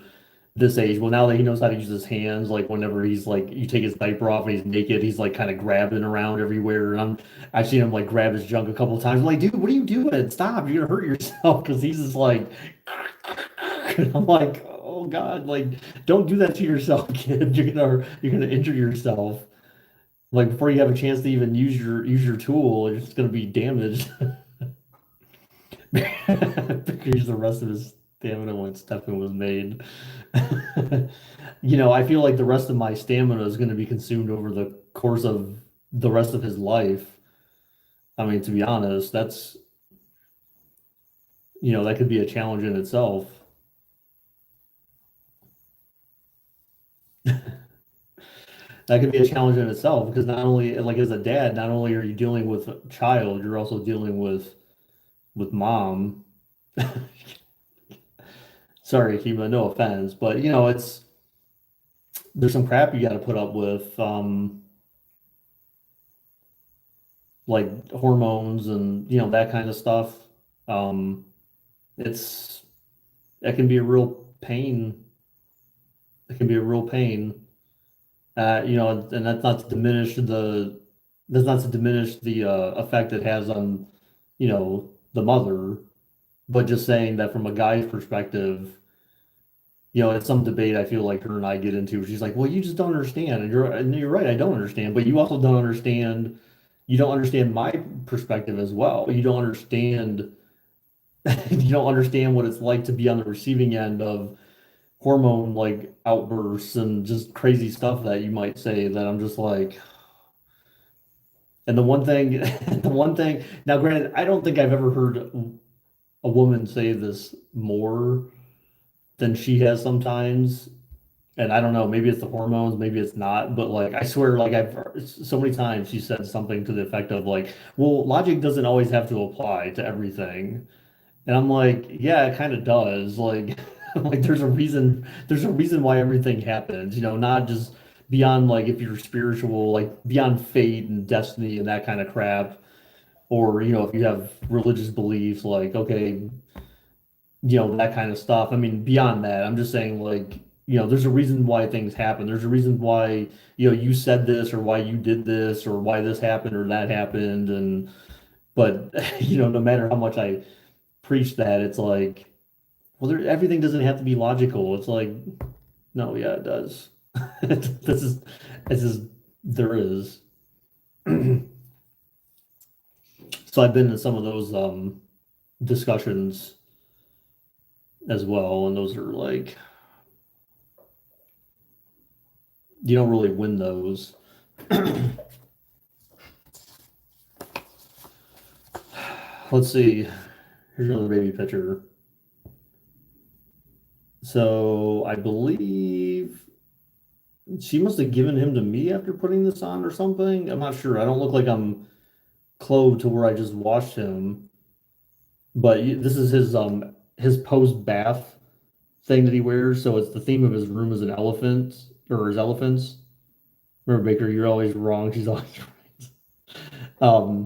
this age. Well, now that he knows how to use his hands, like whenever he's like, you take his diaper off and he's naked, he's like kind of grabbing around everywhere. And I've seen him like grab his junk a couple of times. I'm like, dude, what are you doing? Stop! You're gonna hurt yourself because he's just like, and I'm like, oh God, like don't do that to yourself, kid. You're gonna injure yourself. Like before you have a chance to even use your tool, it's gonna be damaged. Use the rest of his stamina when Stefan was made. I feel like the rest of my stamina is going to be consumed over the course of the rest of his life. I mean, to be honest, that could be a challenge in itself. That could be a challenge in itself because not only, like as a dad, not only are you dealing with a child, you're also dealing with mom. Sorry, Kima, no offense, but there's some crap you got to put up with, like hormones and that kind of stuff. Um, it's That can be a real pain. It can be a real pain. And that's not to diminish the effect it has on the mother, but just saying that from a guy's perspective, it's some debate I feel like her and I get into. She's like, "Well, you just don't understand," and you're right, I don't understand, but you also don't understand. You don't understand my perspective as well. You don't understand. You don't understand what it's like to be on the receiving end of hormone like outbursts and just crazy stuff that you might say that I'm just like. And the one thing, the one thing. Now, granted, I don't think I've ever heard a woman say this more than she has sometimes. And I don't know, maybe it's the hormones, maybe it's not, but like I swear, like I've so many times she said something to the effect of like, well, logic doesn't always have to apply to everything. And I'm like, yeah, it kind of does. Like, like there's a reason why everything happens, not just beyond like if you're spiritual, like beyond fate and destiny and that kind of crap, or if you have religious beliefs, like okay, that kind of stuff. I mean, beyond that, I'm just saying like, there's a reason why things happen. There's a reason why, you said this or why you did this or why this happened or that happened. And, but, no matter how much I preach that, it's like, well, everything doesn't have to be logical. It's like, no, yeah, it does. This is, there is. So I've been in some of those discussions as well, and those are like you don't really win those. Let's see. Here's another baby picture. So I believe she must have given him to me after putting this on or something. I'm not sure. I don't look like I'm clothed to where I just washed him, but this is his post bath thing that he wears. So it's the theme of his room is an elephant or his elephants. Remember, Baker, you're always wrong. She's always right.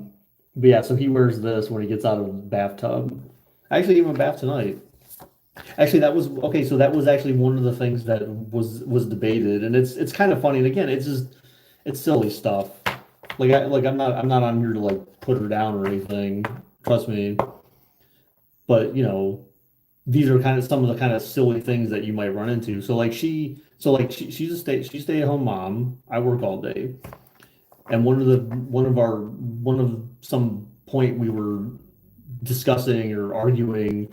But yeah, so he wears this when he gets out of the bathtub. I actually gave him a bath tonight. Actually, that was okay. So that was actually one of the things that was debated, and it's kind of funny. And again, it's just it's silly stuff. I'm not on here to like put her down or anything. Trust me. But these are kind of some of the kind of silly things that you might run into. She's a stay at home mom. I work all day, and one of some point we were discussing or arguing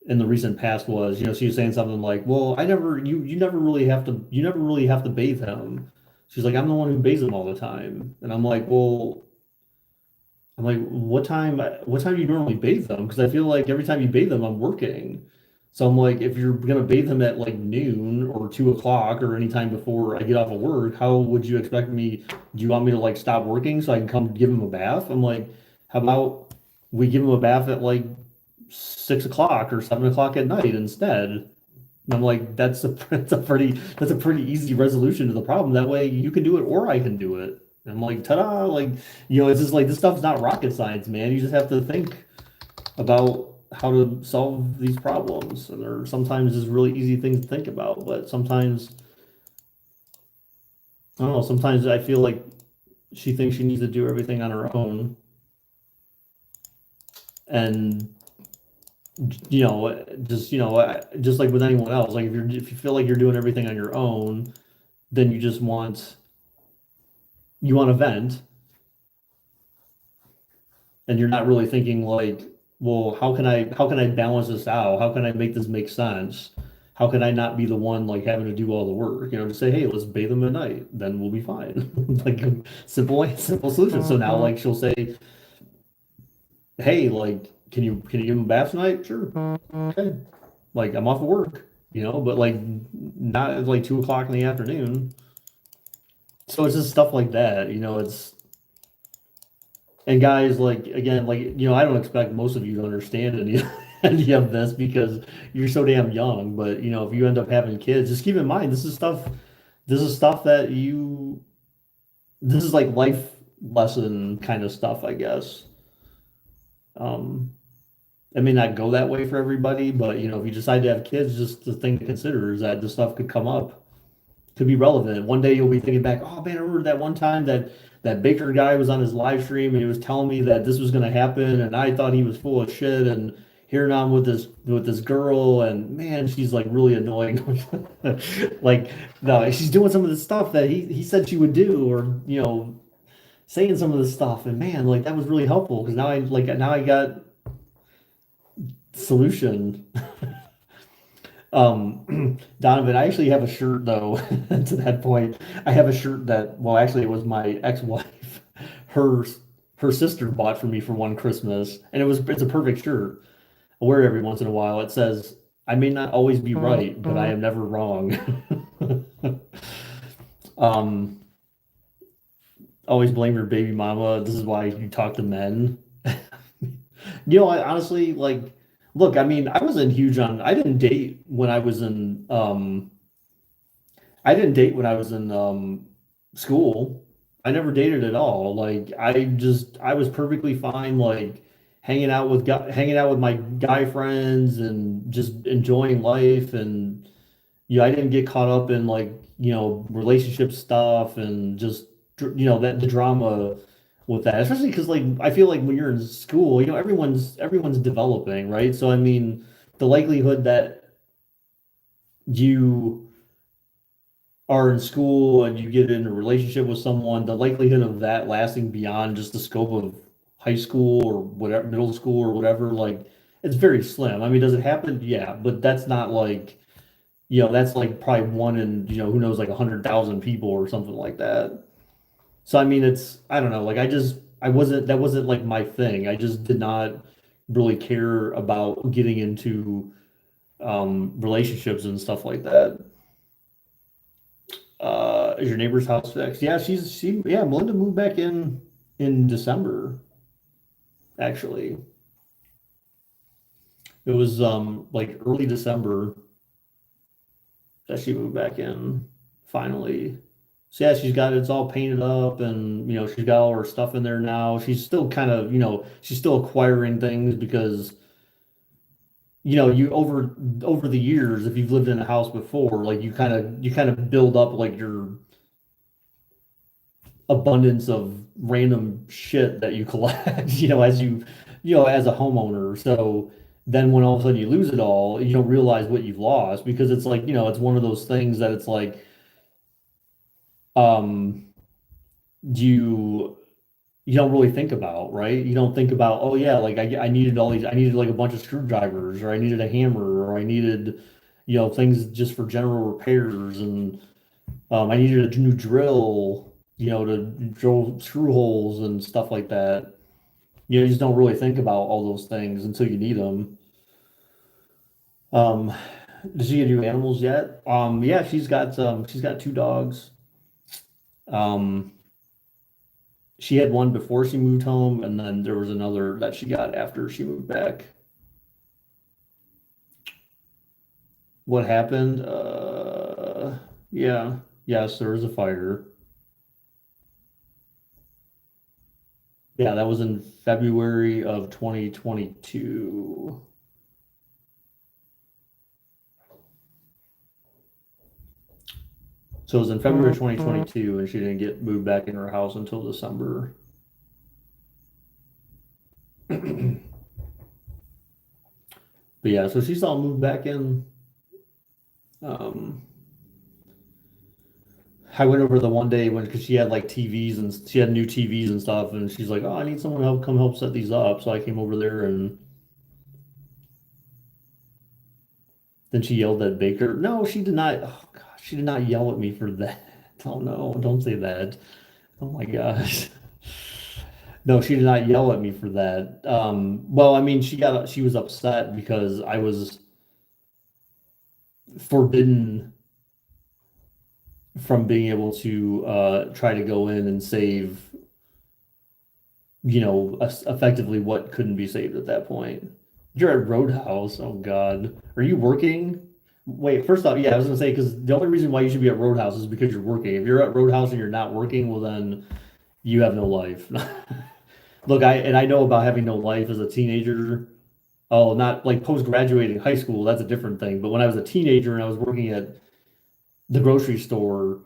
in the recent past was, she was saying something like, "Well, you never really have to bathe him." She's like, "I'm the one who bathes him all the time," and I'm like, "Well." I'm like, what time do you normally bathe them? Because I feel like every time you bathe them, I'm working. So I'm like, if you're gonna bathe them at like noon or 2 o'clock or any time before I get off of work, how would you expect me? Do you want me to like stop working so I can come give him a bath? I'm like, how about we give him a bath at like 6 o'clock or 7 o'clock at night instead? And I'm like, that's a pretty easy resolution to the problem. That way you can do it or I can do it. And I'm like, ta-da! Like, it's just like this stuff's not rocket science, man. You just have to think about how to solve these problems. And they're sometimes just really easy things to think about, but sometimes I don't know, sometimes I feel like she thinks she needs to do everything on her own. And just like with anyone else, like if you feel like you're doing everything on your own, then you want to vent, and you're not really thinking like, well, how can I balance this out? How can I make this make sense? How can I not be the one like having to do all the work? To say, hey, let's bathe them at night, then we'll be fine. Like simple solution. So now like she'll say, hey, like, can you give them a bath tonight? Sure. Okay. Like I'm off of work, but like not at like 2 o'clock in the afternoon. So it's just stuff like that, and guys, like again, like I don't expect most of you to understand any any of this because you're so damn young. But if you end up having kids, just keep in mind This is stuff that you. This is like life lesson kind of stuff, I guess. Um, it may not go that way for everybody, but if you decide to have kids, just the thing to consider is that this stuff could come up, could be relevant. One day you'll be thinking back, oh man, I remember that one time that Baker guy was on his live stream and he was telling me that this was going to happen, and I thought he was full of shit. And here now I'm with this girl, and man, she's like really annoying. Like, no, she's doing some of the stuff that he said she would do, or saying some of the stuff, and man, like that was really helpful because now I got solution. Donovan, I actually have a shirt though, to that point. I have a shirt that, well, actually it was my ex-wife, her her sister bought for me for one Christmas, and it's a perfect shirt. I wear it every once in a while. It says, I may not always be right, but I am never wrong. Um, always blame your baby mama. This is why you talk to men. I honestly like look, I mean, I didn't date when I didn't date when I was in school. I never dated at all. Like I was perfectly fine like hanging out with my guy friends and just enjoying life. And I didn't get caught up in like, relationship stuff and just that the drama with that. Especially because like I feel like when you're in school, everyone's developing, right? So I mean, the likelihood that you are in school and you get in a relationship with someone, the likelihood of that lasting beyond just the scope of high school or whatever, middle school or whatever, like it's very slim. I mean, does it happen? Yeah, but that's not like, that's like probably one in, who knows, like 100,000 people or something like that. So I mean, I don't know, like I wasn't, that wasn't like my thing. I just did not really care about getting into relationships and stuff like that. Is your neighbor's house fixed? Yeah, yeah, Melinda moved back in December, actually. It was like early December that she moved back in finally. So yeah, it's all painted up and she's got all her stuff in there now. She's still kind of, she's still acquiring things because you over the years, if you've lived in a house before, like you kind of build up like your abundance of random shit that you collect, as a homeowner. So then when all of a sudden you lose it all, you don't realize what you've lost because it's like, it's one of those things that it's like, um, you you don't really think about, right? You don't think about, oh yeah, like I needed like a bunch of screwdrivers or I needed a hammer or I needed, things just for general repairs and I needed a new drill, to drill screw holes and stuff like that. You just don't really think about all those things until you need them. Um, does she get new animals yet? Yeah, she's got two dogs. Um, she had one before she moved home, and then there was another that she got after she moved back. What happened? Yeah, yes, there was a fire. Yeah, that was in February of 2022. So it was in February of 2022, and she didn't get moved back in her house until December. But yeah, so she's all moved back in. Um, I went over the one day when because she had like TVs and she had new TVs and stuff, and she's like, "Oh, I need someone to help set these up." So I came over there, and then she yelled at Baker. No, she did not. Oh gosh, she did not yell at me for that. Oh no, don't say that. Oh my gosh. No, she did not yell at me for that. Well, I mean, she was upset because I was forbidden from being able to try to go in and save, effectively what couldn't be saved at that point. You're at Roadhouse. Oh God. Are you working? Wait, first off, yeah, I was gonna say because the only reason why you should be at Roadhouse is because you're working. If you're at Roadhouse and you're not working, well then you have no life. Look, I know about having no life as a teenager. Oh, not like post graduating high school, that's a different thing. But when I was a teenager and I was working at the grocery store,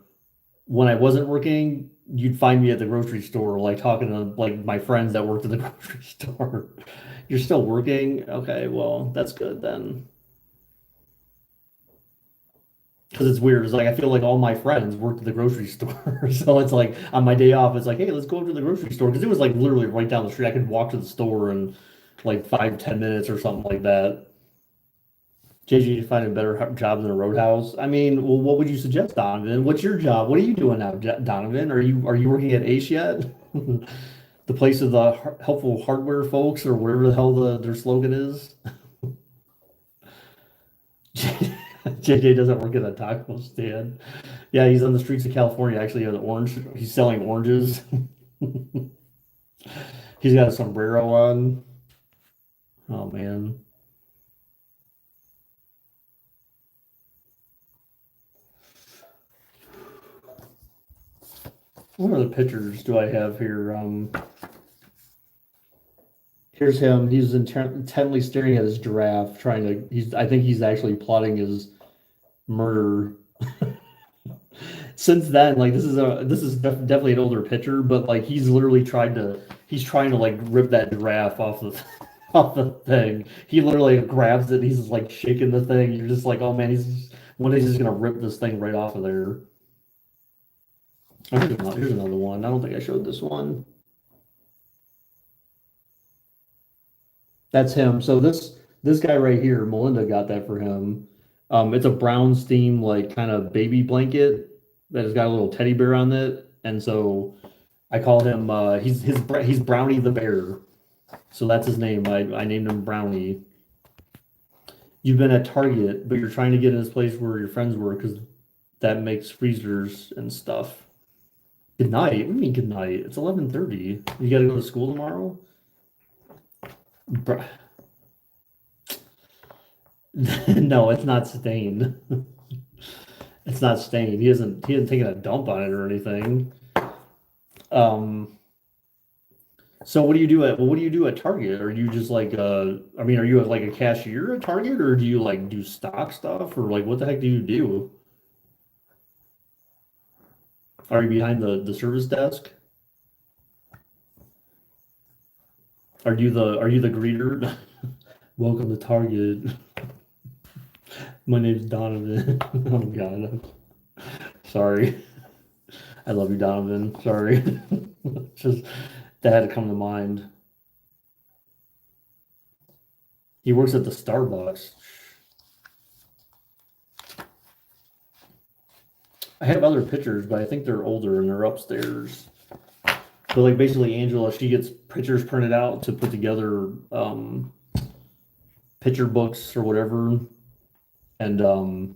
when I wasn't working, you'd find me at the grocery store, like talking to like my friends that worked at the grocery store. You're still working? Okay, well, that's good then. Because it's weird. It's like I feel like all my friends worked at the grocery store. So it's like on my day off, it's like, hey, let's go to the grocery store. Because it was like literally right down the street. I could walk to the store in like 5, 10 minutes or something like that. JJ, you find a better job than a roadhouse? I mean, well, what would you suggest, Donovan? What's your job? What are you doing now, Donovan? Are you working at Ace yet? The place of the helpful hardware folks, or whatever the hell their slogan is. JJ doesn't work at a taco stand. Yeah, he's on the streets of California. Actually, has orange. He's selling oranges. He's got a sombrero on. Oh man. What other pictures do I have here? Here's him. He's intently staring at his giraffe, trying to. I think he's actually plotting his murder. Since then, like definitely an older picture, but like he's trying to like rip that giraffe off the off the thing. He literally grabs it. He's just like shaking the thing. You're just like, oh man, when is he just gonna rip this thing right off of there? Oh, here's another one. I don't think I showed this one. That's him. So this guy right here, Melinda got that for him. It's a Brown's theme like kind of baby blanket that has got a little teddy bear on it, and so I called him. He's Brownie the bear. So that's his name. I named him Brownie. You've been at Target, but you're trying to get in this place where your friends were because that makes freezers and stuff. Good night. What do you mean good night? It's 11:30. You got to go to school tomorrow? Br- No, it's not stained. It's not stained. He hasn't taken a dump on it or anything. Um, so what do you do at Target? Are you just like I mean, are you like a cashier at Target or do you like do stock stuff or like what the heck do you do? Are you behind the service desk? Are you the greeter? Welcome to Target. My name's Donovan. Oh God. Sorry. I love you, Donovan. Sorry. Just that had to come to mind. He works at the Starbucks. I have other pictures, but I think they're older and they're upstairs. But like basically Angela, she gets pictures printed out to put together picture books or whatever. And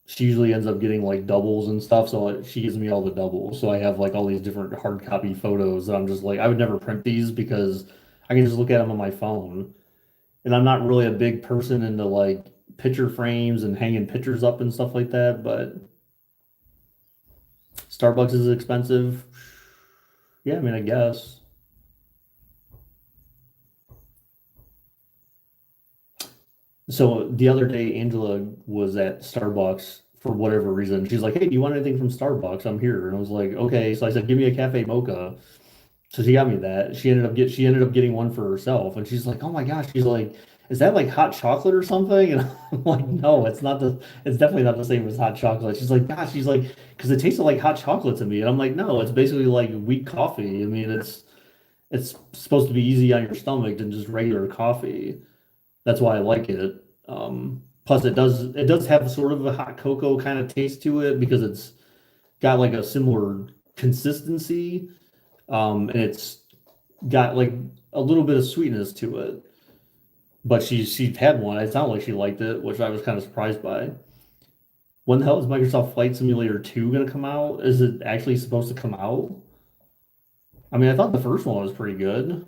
she usually ends up getting like doubles and stuff. So like, she gives me all the doubles. So I have like all these different hard copy photos that I'm just like, I would never print these because I can just look at them on my phone. And I'm not really a big person into like picture frames and hanging pictures up and stuff like that. But Starbucks is expensive. Yeah, I mean, I guess. So the other day, Angela was at Starbucks for whatever reason. She's like, "Hey, do you want anything from Starbucks? I'm here." And I was like, "Okay." So I said, "Give me a cafe mocha." So she got me that. She ended up getting one for herself, and she's like, "Oh my gosh!" She's like, "Is that like hot chocolate or something?" And I'm like, "No, it's not the. It's definitely not the same as hot chocolate." She's like, "Gosh," she's like, "Because it tasted like hot chocolate to me," and I'm like, "No, it's basically like weak coffee. I mean, it's supposed to be easy on your stomach than just regular coffee. That's why I like it. Plus, it does have sort of a hot cocoa kind of taste to it because it's got like a similar consistency, and it's got like a little bit of sweetness to it. But she had one. It sounded like she liked it, which I was kind of surprised by. When the hell is Microsoft Flight Simulator 2 going to come out? Is it actually supposed to come out? I mean, I thought the first one was pretty good.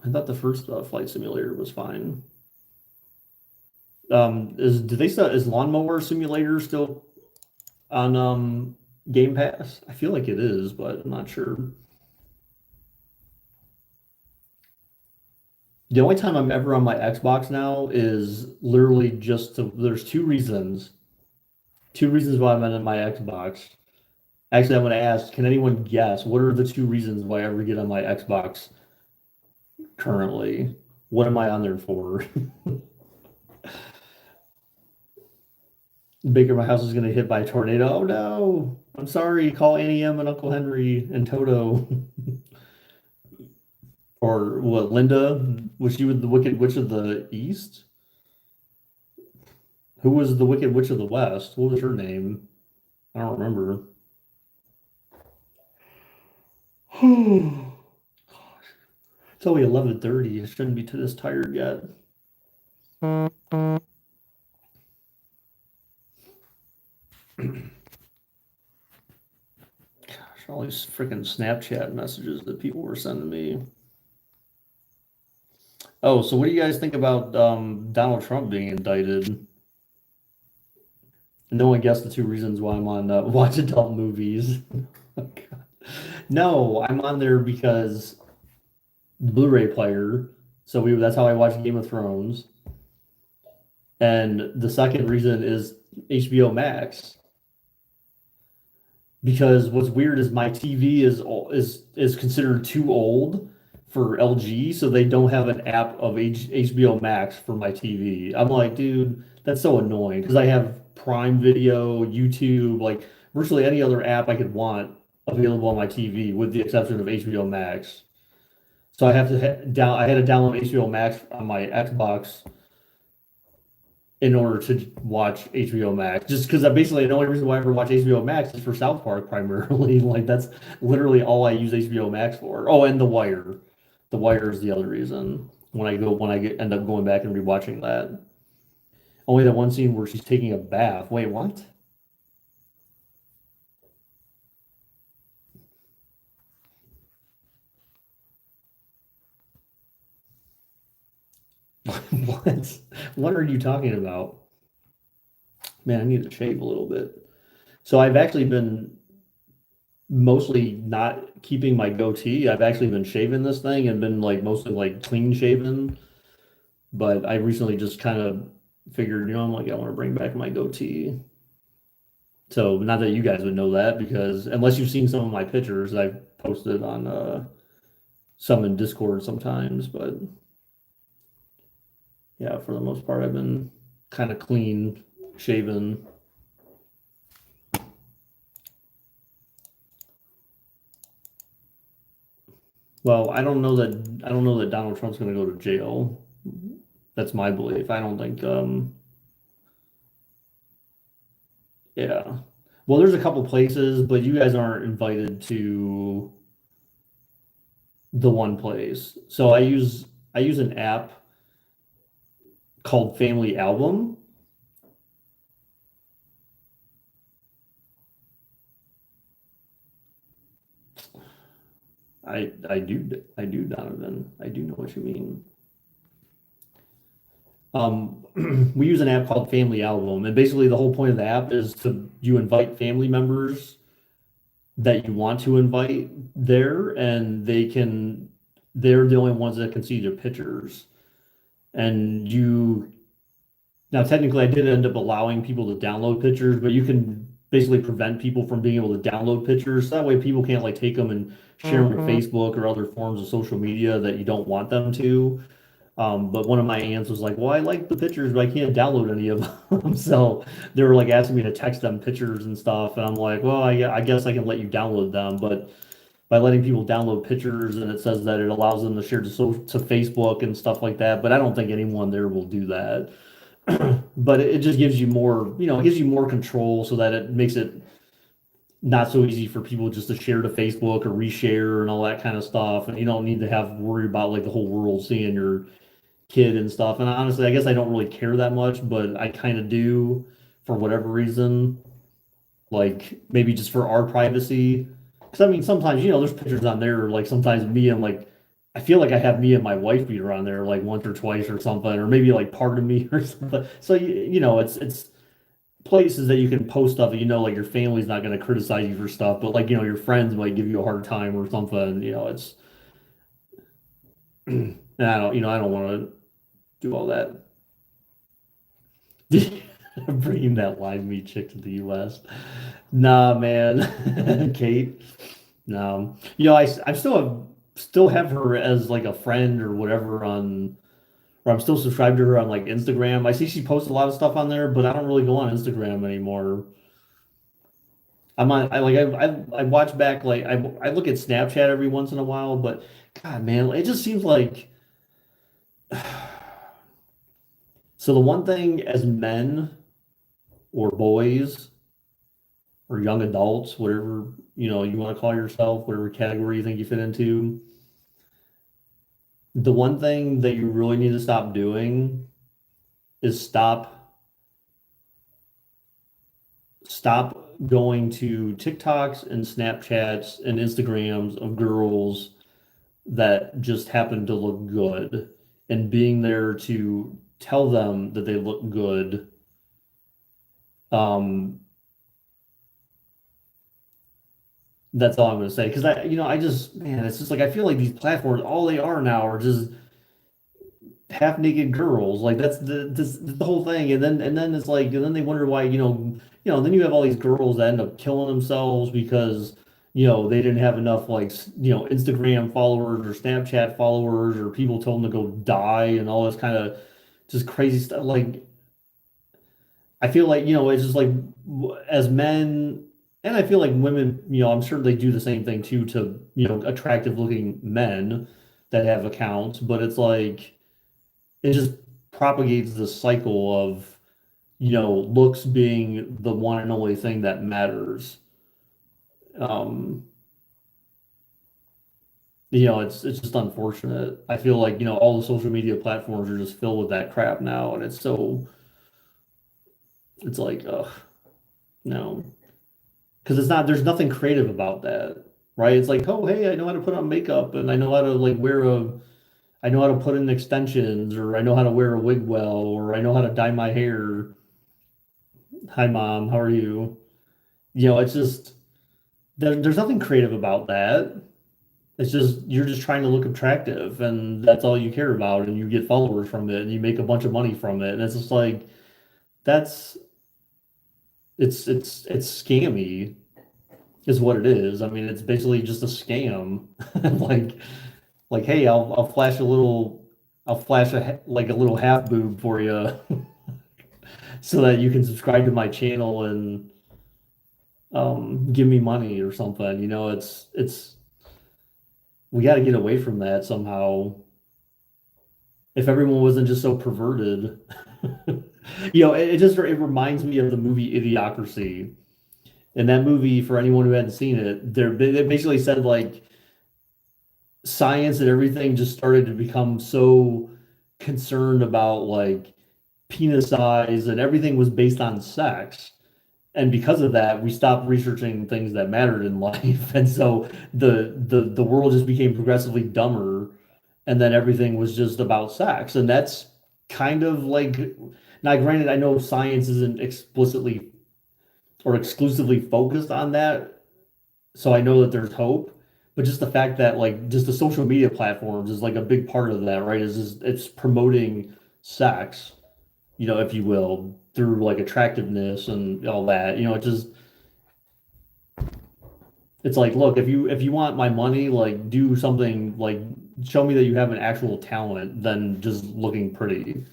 I thought the first Flight Simulator was fine. Is Lawnmower Simulator still on Game Pass? I feel like it is, but I'm not sure. The only time I'm ever on my Xbox now is literally just to, there's two reasons why I'm on my Xbox. Actually, I'm going to ask, can anyone guess what are the two reasons why I ever get on my Xbox currently? What am I on there for? Baker, my house is going to hit by a tornado. Oh no! I'm sorry. Call Annie M and Uncle Henry and Toto. Or what, Linda? Was she with the Wicked Witch of the East? Who was the Wicked Witch of the West? What was her name? I don't remember. It's only 11:30. I shouldn't be this tired yet. Gosh, all these freaking Snapchat messages that people were sending me. Oh, so what do you guys think about Donald Trump being indicted? No one guessed the two reasons why I'm on watch adult movies. No, I'm on there because the Blu-ray player. So that's how I watch Game of Thrones. And the second reason is HBO Max. Because what's weird is my TV is considered too old for LG, so they don't have an app of HBO Max for my TV. I'm like, dude, that's so annoying because I have Prime Video, YouTube, like virtually any other app I could want available on my TV, with the exception of HBO Max. So I had to download HBO Max on my Xbox in order to watch HBO Max. Just because basically the only reason why I ever watch HBO Max is for South Park primarily. Like that's literally all I use HBO Max for. Oh, and The Wire. The Wire is the other reason end up going back and rewatching that. Only that one scene where she's taking a bath. Wait, what? What? What are you talking about? Man, I need to shave a little bit. So I've actually been mostly not keeping my goatee. I've actually been shaving this thing and been like mostly like clean shaven. But I recently just kind of figured, I'm like, I want to bring back my goatee. So not that you guys would know that because unless you've seen some of my pictures I've posted on some in Discord sometimes, but yeah, for the most part I've been kind of clean shaven. Well, I don't know that Donald Trump's going to go to jail. That's my belief. I don't think yeah. Well, there's a couple places, but you guys aren't invited to the one place. So I use an app called Family Album. I do, Donovan. I do know what you mean. We use an app called Family Album, and basically the whole point of the app is to you invite family members that you want to invite there, and they're the only ones that can see their pictures. And you Now, technically, I did end up allowing people to download pictures, but you can basically prevent people from being able to download pictures. That way, people can't like take them and share them to Facebook or other forms of social media that you don't want them to. But one of my aunts was like, "Well, I like the pictures, but I can't download any of them." So they were like asking me to text them pictures and stuff, and I'm like, "Well, I guess I can let you download them, but by letting people download pictures and it says that it allows them to share to Facebook and stuff like that, but I don't think anyone there will do that." But it just gives you more, it gives you more control so that it makes it not so easy for people just to share to Facebook or reshare and all that kind of stuff. And you don't need to have worry about like the whole world seeing your kid and stuff. And honestly, I guess I don't really care that much, but I kind of do for whatever reason, like maybe just for our privacy. Because I mean, sometimes, there's pictures on there, like sometimes me and like, I feel like I have me and my wife beater on there like once or twice or something, or maybe like part of me or something. So it's places that you can post stuff that like your family's not going to criticize you for stuff, but like your friends might give you a hard time or something. It's and I don't want to do all that. Bringing that live meat chick to the U.S. Nah, man, Kate. No, I still have her as like a friend or whatever or I'm still subscribed to her on like Instagram. I see she posts a lot of stuff on there, but I don't really go on Instagram anymore. I watch back like I look at Snapchat every once in a while, but God, man, it just seems like so the one thing as men or boys or young adults, whatever you want to call yourself, whatever category you think you fit into, the one thing that you really need to stop doing is stop going to TikToks and Snapchats and Instagrams of girls that just happen to look good and being there to tell them that they look good. Um, that's all I'm gonna say. Because I just, man, it's just like I feel like these platforms, all they are now are just half naked girls. Like that's the whole thing. And then it's like, and then they wonder why, then you have all these girls that end up killing themselves because, they didn't have enough like, Instagram followers or Snapchat followers or people told them to go die and all this kind of just crazy stuff. Like, I feel like, it's just like as men, and I feel like women, I'm sure they do the same thing too to, attractive looking men that have accounts, but it's like it just propagates the cycle of, looks being the one and only thing that matters. Um, it's just unfortunate. I feel like, all the social media platforms are just filled with that crap now, and it's like, ugh, no. Because there's nothing creative about that, right? It's like, oh, hey, I know how to put on makeup, and I know how to like I know how to put in extensions, or I know how to wear a wig well, or I know how to dye my hair. Hi, mom, how are you? It's just there's nothing creative about that. It's just you're just trying to look attractive, and that's all you care about, and you get followers from it, and you make a bunch of money from it, and it's just like that's it's scammy is what it is. I mean, it's basically just a scam. Like hey, I'll flash like a little half boob for you so that you can subscribe to my channel and give me money or something. It's we got to get away from that somehow. If everyone wasn't just so perverted, it reminds me of the movie Idiocracy. In that movie, for anyone who hadn't seen it, they basically said like science and everything just started to become so concerned about like penis size and everything was based on sex. And because of that, we stopped researching things that mattered in life. And so the world just became progressively dumber. And then everything was just about sex. And that's kind of like, now granted, I know science isn't explicitly or exclusively focused on that, so I know that there's hope. But just the fact that like just the social media platforms is like a big part of that, right? Is just, it's promoting sex, if you will, through like attractiveness and all that. It's like, look, if you want my money, like do something like show me that you have an actual talent than just looking pretty.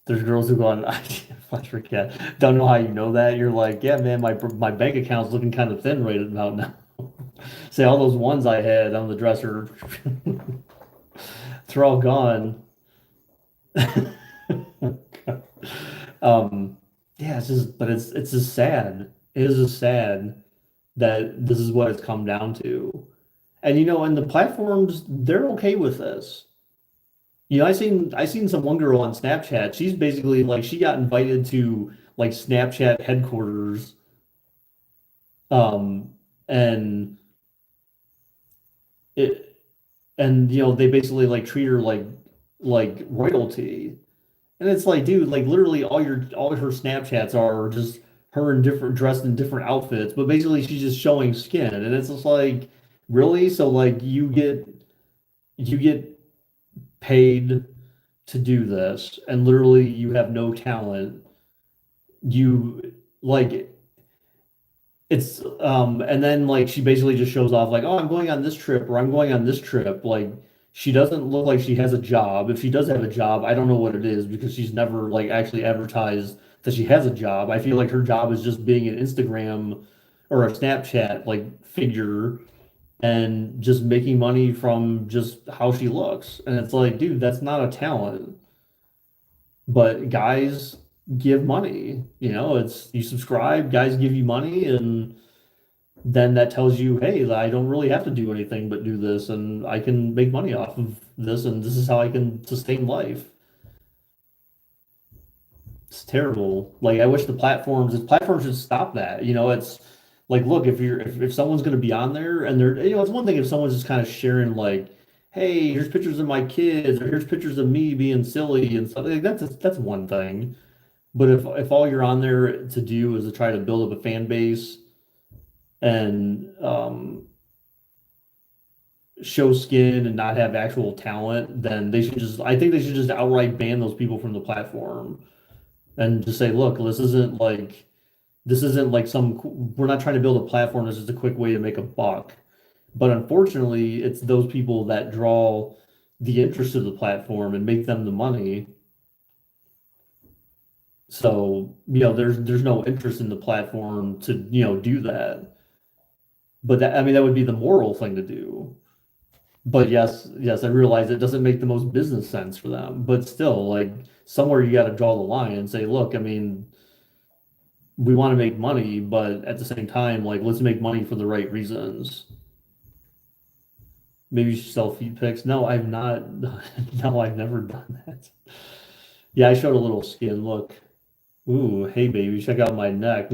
There's girls who go on Flash Cat. Don't know how you know that. You're like, yeah, man, my bank account's looking kind of thin right about now. Say all those ones I had on the dresser, they're all gone. Um, yeah, but it's just sad. It is just sad that this is what it's come down to. And the platforms, they're okay with this. I seen some one girl on Snapchat. She's basically like she got invited to like Snapchat headquarters, um, and it and they basically like treat her like royalty. And it's like, dude, like literally all her Snapchats are just her in different dressed in different outfits, but basically she's just showing skin. And it's just like, really? So like you get paid to do this, and literally you have no talent. You like and then like she basically just shows off like, oh, I'm going on this trip or I'm going on this trip. Like she doesn't look like she has a job. If she does have a job, I don't know what it is because she's never like actually advertised that she has a job. I feel like her job is just being an Instagram or a Snapchat like figure and just making money from just how she looks. And it's like, dude, that's not a talent. But guys give money. It's you subscribe, guys give you money, and then that tells you, hey, I don't really have to do anything but do this, and I can make money off of this, and this is how I can sustain life. It's terrible. Like I wish the platforms should stop that. It's like, look, if someone's gonna be on there and they're it's one thing if someone's just kind of sharing like, hey, here's pictures of my kids, or here's pictures of me being silly and stuff. Like that's one thing. But if all you're on there to do is to try to build up a fan base and show skin and not have actual talent, then I think they should just outright ban those people from the platform and just say, look, this isn't like we're not trying to build a platform. This is a quick way to make a buck. But unfortunately, it's those people that draw the interest of the platform and make them the money. So, there's no interest in the platform to, do that. But that, I mean, that would be the moral thing to do. But yes, yes, I realize it doesn't make the most business sense for them. But still, like, somewhere you got to draw the line and say, look, I mean, we want to make money, but at the same time, like, let's make money for the right reasons. Maybe you should sell feed pics. No, I've not. No, I've never done that. Yeah, I showed a little skin. Look. Ooh, hey baby, check out my neck.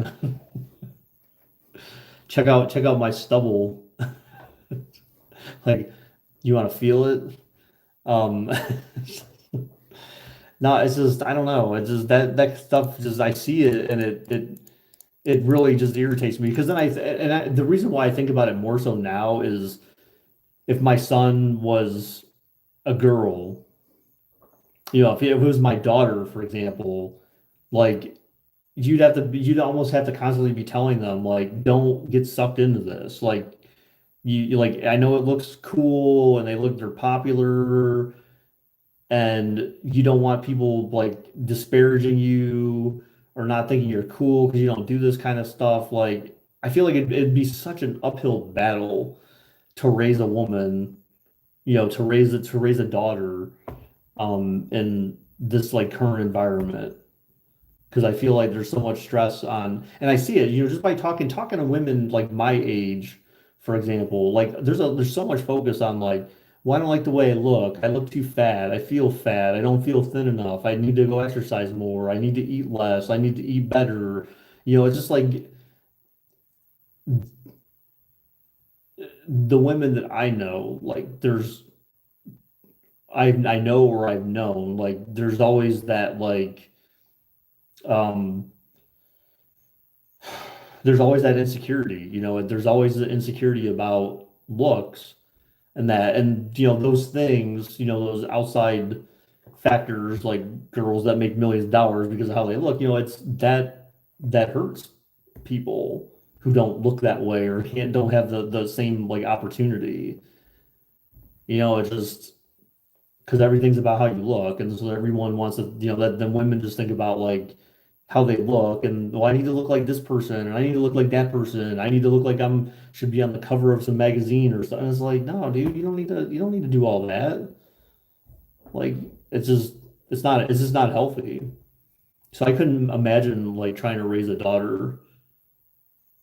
Check out my stubble. Like, you want to feel it? Um, no, it's just I don't know. It's just that stuff. Just I see it and it really just irritates me because then the reason why I think about it more so now is if my son was a girl, if it was my daughter, for example, like you'd almost have to constantly be telling them like don't get sucked into this. Like like I know it looks cool and they're popular and you don't want people like disparaging you or not thinking you're cool because you don't do this kind of stuff. Like I feel like it'd be such an uphill battle to raise a woman, to raise a daughter in this like current environment. Because I feel like there's so much stress on, and I see it, just by talking to women like my age, for example, like there's so much focus on like, well, I don't like the way I look. I look too fat. I feel fat. I don't feel thin enough. I need to go exercise more. I need to eat less. I need to eat better. It's just like the women that I know, like I know or I've known, like there's always that like um there's always that insecurity, there's always the insecurity about looks and that, and those things, those outside factors like girls that make millions of dollars because of how they look, it's that hurts people who don't look that way or don't have the same like opportunity. It's just because everything's about how you look, and so everyone wants to, that then women just think about like how they look, and well, I need to look like this person, and I need to look like that person, I need to look like I'm should be on the cover of some magazine or something. It's like, no, dude, you don't need to do all that. Like, it's just it's just not healthy. So I couldn't imagine like trying to raise a daughter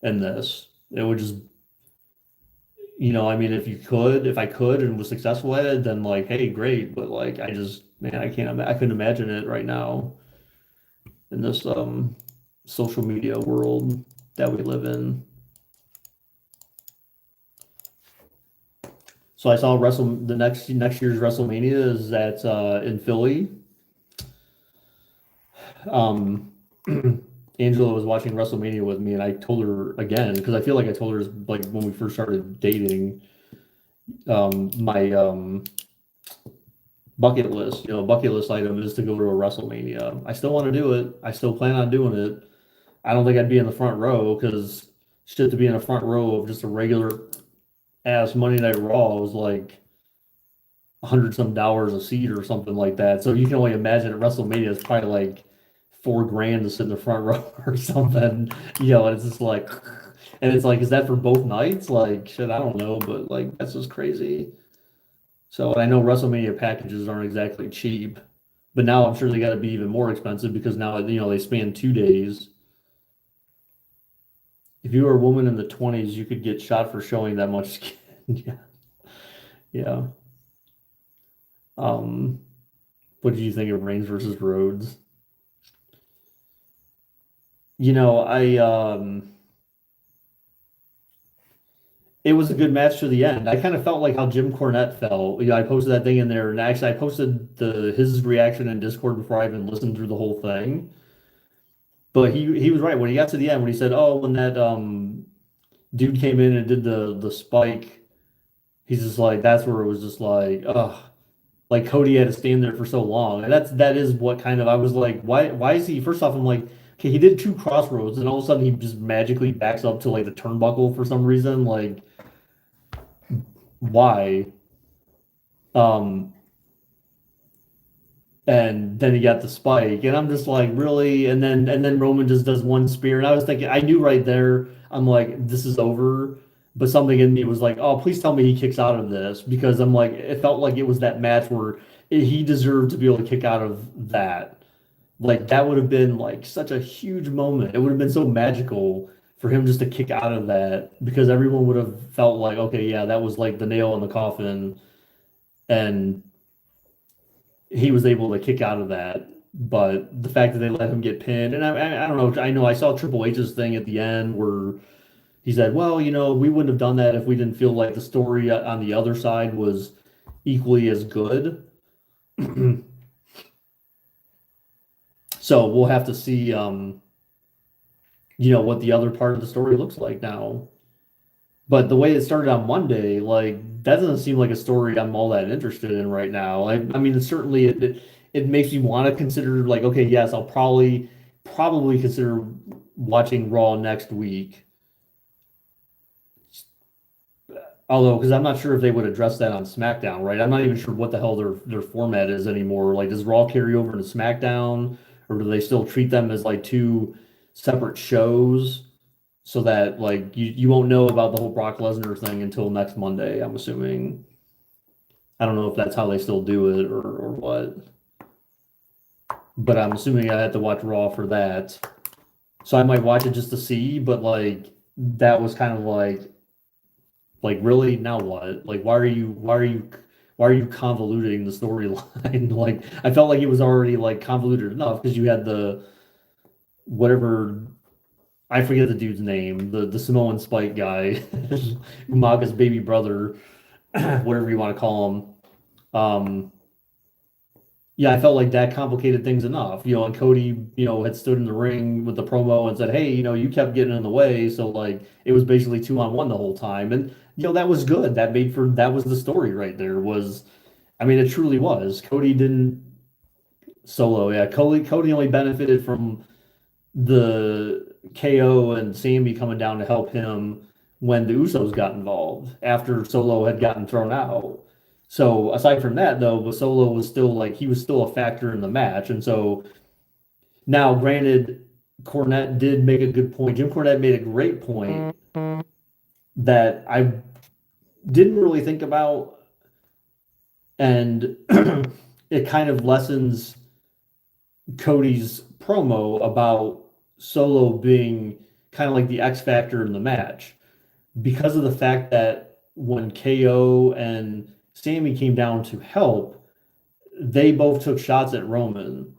in this. It would just, I mean, if I could and was successful at it, then like, hey, great. But like, man, I couldn't imagine it right now in this social media world that we live in. So I saw the next year's WrestleMania is at in Philly. Um, Angela was watching WrestleMania with me, and I told her again because I feel like I told her like when we first started dating, my bucket list item is to go to a WrestleMania. I still want to do it. I still plan on doing it. I don't think I'd be in the front row because shit to be in the front row of just a regular ass Monday Night Raw was like $100 some a seat or something like that. So you can only imagine at WrestleMania it's probably like 4 grand to sit in the front row or something. And it's just like, and it's like, is that for both nights? Like, shit, I don't know, but like that's just crazy. So and I know WrestleMania packages aren't exactly cheap, but now I'm sure they got to be even more expensive because now they span 2 days. If you were a woman in the 20s, you could get shot for showing that much skin. Yeah, yeah. Um, what did you think of Reigns versus Rhodes? I it was a good match to the end. I kind of felt like how Jim Cornette felt. I posted that thing in there, and actually I posted his reaction in Discord before I even listened through the whole thing. But he was right when he got to the end when he said, "Oh, when that dude came in and did the spike," he's just like that's where it was just like, ugh, like Cody had to stand there for so long, and that is what kind of I was like, why is he? First off, I'm like, okay, he did two crossroads, and all of a sudden he just magically backs up to like the turnbuckle for some reason, like why? Um, and then he got the spike, and I'm just like, really? And then Roman just does one spear, and I was thinking, I knew right there, I'm like, this is over. But something in me was like, oh, please tell me he kicks out of this, because I'm like, it felt like it was that match where he deserved to be able to kick out of that. Like that would have been like such a huge moment. It would have been so magical for him just to kick out of that, because everyone would have felt like, okay, yeah, that was like the nail in the coffin, and he was able to kick out of that. But the fact that they let him get pinned, and I don't know, I know I saw Triple H's thing at the end where he said, well, we wouldn't have done that if we didn't feel like the story on the other side was equally as good. So we'll have to see, what the other part of the story looks like now. But the way it started on Monday, like that doesn't seem like a story I'm all that interested in right now. I mean, certainly it makes me want to consider like, okay, yes, I'll probably consider watching Raw next week. Although, because I'm not sure if they would address that on SmackDown, right? I'm not even sure what the hell their format is anymore. Like, does Raw carry over into SmackDown, or do they still treat them as like two separate shows, so that like you won't know about the whole Brock Lesnar thing until next Monday, I'm assuming. I don't know if that's how they still do it or what, but I'm assuming I have to watch Raw for that. So I might watch it just to see, but like that was kind of like really now what? Like why are you convoluting the storyline? Like I felt like it was already like convoluted enough because you had the whatever, I forget the dude's name, the Samoan Spike guy, Umaga's baby brother, whatever you want to call him. Yeah, I felt like that complicated things enough, and Cody, had stood in the ring with the promo and said, "Hey, you kept getting in the way," so like it was basically 2-on-1 the whole time, and that was good. That was the story right there. I mean, it truly was. Cody didn't solo. Yeah, Cody only benefited from the KO and Sammy coming down to help him when the Usos got involved after Solo had gotten thrown out. So aside from that, though, but Solo was still like he was still a factor in the match, and so now, granted, Cornette did make a good point. Jim Cornette made a great point that I didn't really think about, and it kind of lessens Cody's promo about Solo being kind of like the X factor in the match, because of the fact that when KO and Sammy came down to help, they both took shots at Roman.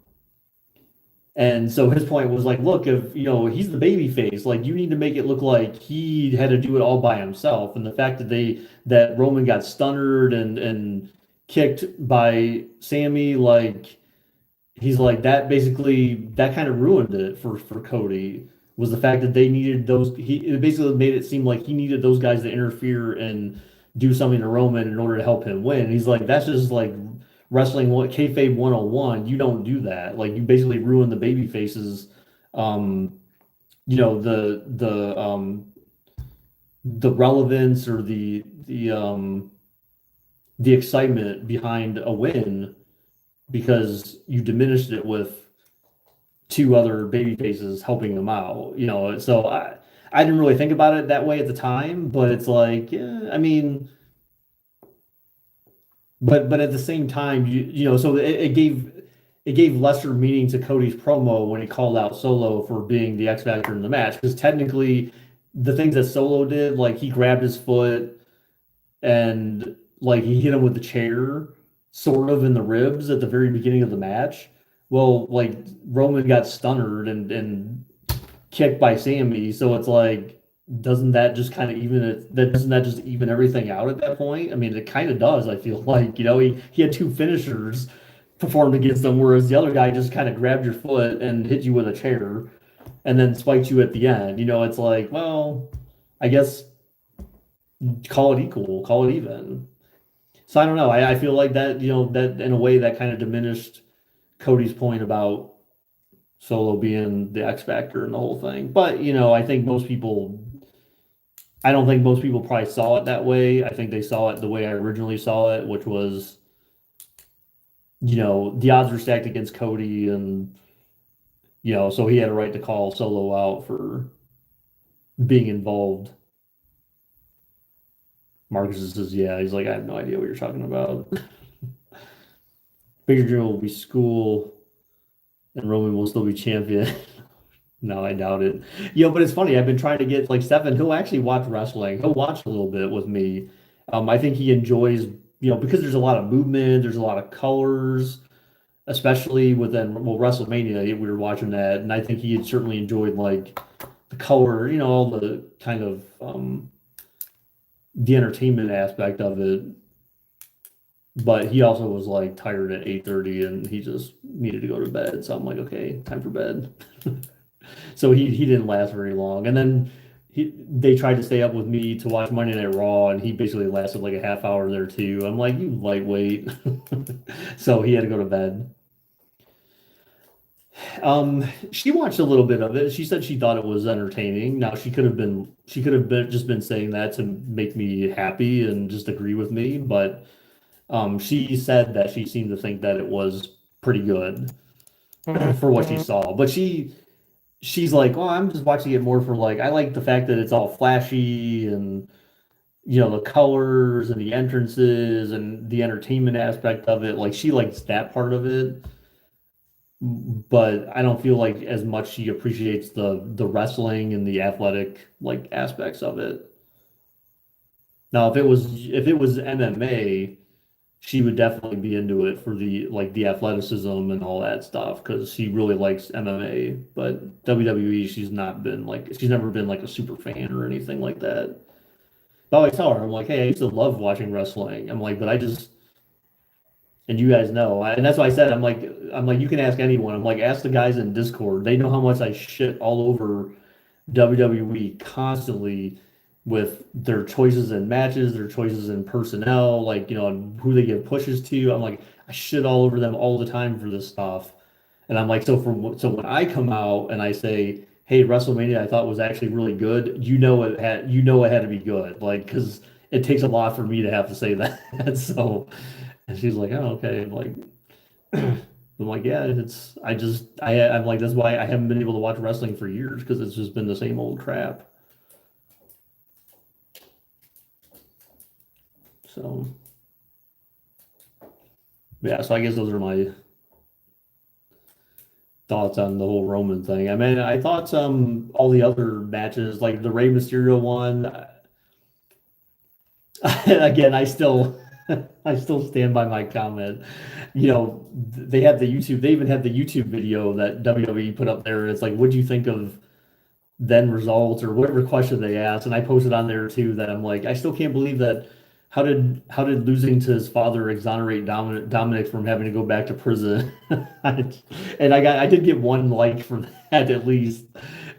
And so his point was like, look, if he's the baby face, like you need to make it look like he had to do it all by himself. And the fact that Roman got stunned and kicked by Sammy, like he's like that basically that kind of ruined it for Cody, was the fact that they needed those it basically made it seem like he needed those guys to interfere and do something to Roman in order to help him win. And he's like, that's just like wrestling kayfabe 101. You don't do that. Like you basically ruin the baby faces, um, the relevance or the excitement behind a win, because you diminished it with two other baby faces helping them out. So I didn't really think about it that way at the time, but it's like, yeah, I mean, but at the same time, so it gave lesser meaning to Cody's promo when he called out Solo for being the X Factor in the match, because technically the things that Solo did, like he grabbed his foot and like he hit him with the chair sort of in the ribs at the very beginning of the match. Well, like Roman got stunned and kicked by Sammy, so it's like doesn't that just kind of even it that doesn't that just even everything out at that point? I mean, it kind of does. I feel like he had two finishers performed against them, whereas the other guy just kind of grabbed your foot and hit you with a chair and then spiked you at the end. It's like, well, I guess call it equal, call it even. So I don't know. I feel like that, that in a way that kind of diminished Cody's point about Solo being the X factor and the whole thing. But, I don't think most people probably saw it that way. I think they saw it the way I originally saw it, which was the odds were stacked against Cody, and so he had a right to call Solo out for being involved. Marcus says, yeah, he's like, I have no idea what you're talking about. Bigger Dream will be school, and Roman will still be champion. No, I doubt it. But it's funny. I've been trying to get like Stefan. He'll actually watch wrestling. He'll watch a little bit with me. I think he enjoys, because there's a lot of movement, there's a lot of colors, especially within WrestleMania. We were watching that, and I think he had certainly enjoyed like the color, all the kind of the entertainment aspect of it. But he also was like tired at 8:30 and he just needed to go to bed. So I'm like, okay, time for bed. So he didn't last very long. And then they tried to stay up with me to watch Monday Night Raw, and he basically lasted like a half hour there too. I'm like, you lightweight. So he had to go to bed. She watched a little bit of it. She said she thought it was entertaining. Now she could have just been saying that to make me happy and just agree with me, but she said that she seemed to think that it was pretty good for what she Mm-hmm. saw. But she's like, "Oh, I'm just watching it more for like I like the fact that it's all flashy and the colors and the entrances and the entertainment aspect of it. Like she likes that part of it, but I don't feel like as much she appreciates the wrestling and the athletic like aspects of it. Now, if it was MMA, she would definitely be into it for the athleticism and all that stuff because she really likes MMA. But WWE, she's never been like a super fan or anything like that. But I always tell her, I'm like, hey, I used to love watching wrestling. I'm like, but I just and you guys know, and that's why I said I'm like you can ask anyone. I'm like ask the guys in Discord. They know how much I shit all over WWE constantly with their choices in matches, their choices in personnel, like, and who they give pushes to. I'm like, I shit all over them all the time for this stuff. And I'm like, so when I come out and I say, hey, WrestleMania I thought was actually really good, it had to be good. Like, because it takes a lot for me to have to say that. So and she's like, oh, okay. I'm like, yeah, I'm like, that's why I haven't been able to watch wrestling for years because it's just been the same old crap. So yeah, so I guess those are my thoughts on the whole Roman thing. I mean, I thought all the other matches, like the Rey Mysterio one, again, I still stand by my comment. They even had the YouTube video that WWE put up there. It's like, what do you think of then results or whatever question they asked? And I posted on there too that I'm like, I still can't believe that. How did losing to his father exonerate Dominic from having to go back to prison? And I did get one like for that at least.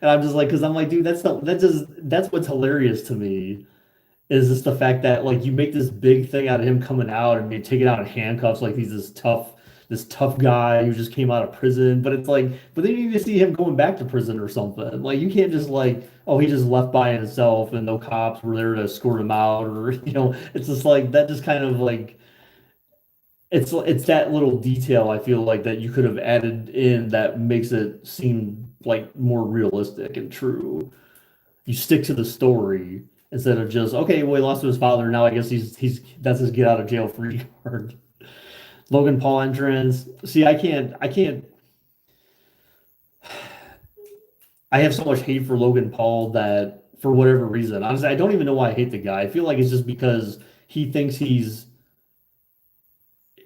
And I'm just like, because I'm like, dude, that's what's hilarious to me is just the fact that like you make this big thing out of him coming out and being taken out in handcuffs like he's this tough guy who just came out of prison. But it's like, but then you need to see him going back to prison or something. Like you can't just like, oh, he just left by himself and no cops were there to escort him out or it's just like that just kind of like it's that little detail I feel like that you could have added in that makes it seem like more realistic and true. You stick to the story instead of just okay, well he lost to his father. Now I guess he's that's his get out of jail free card. Logan Paul entrance. See, I can't. I have so much hate for Logan Paul that for whatever reason, honestly, I don't even know why I hate the guy. I feel like it's just because he thinks he's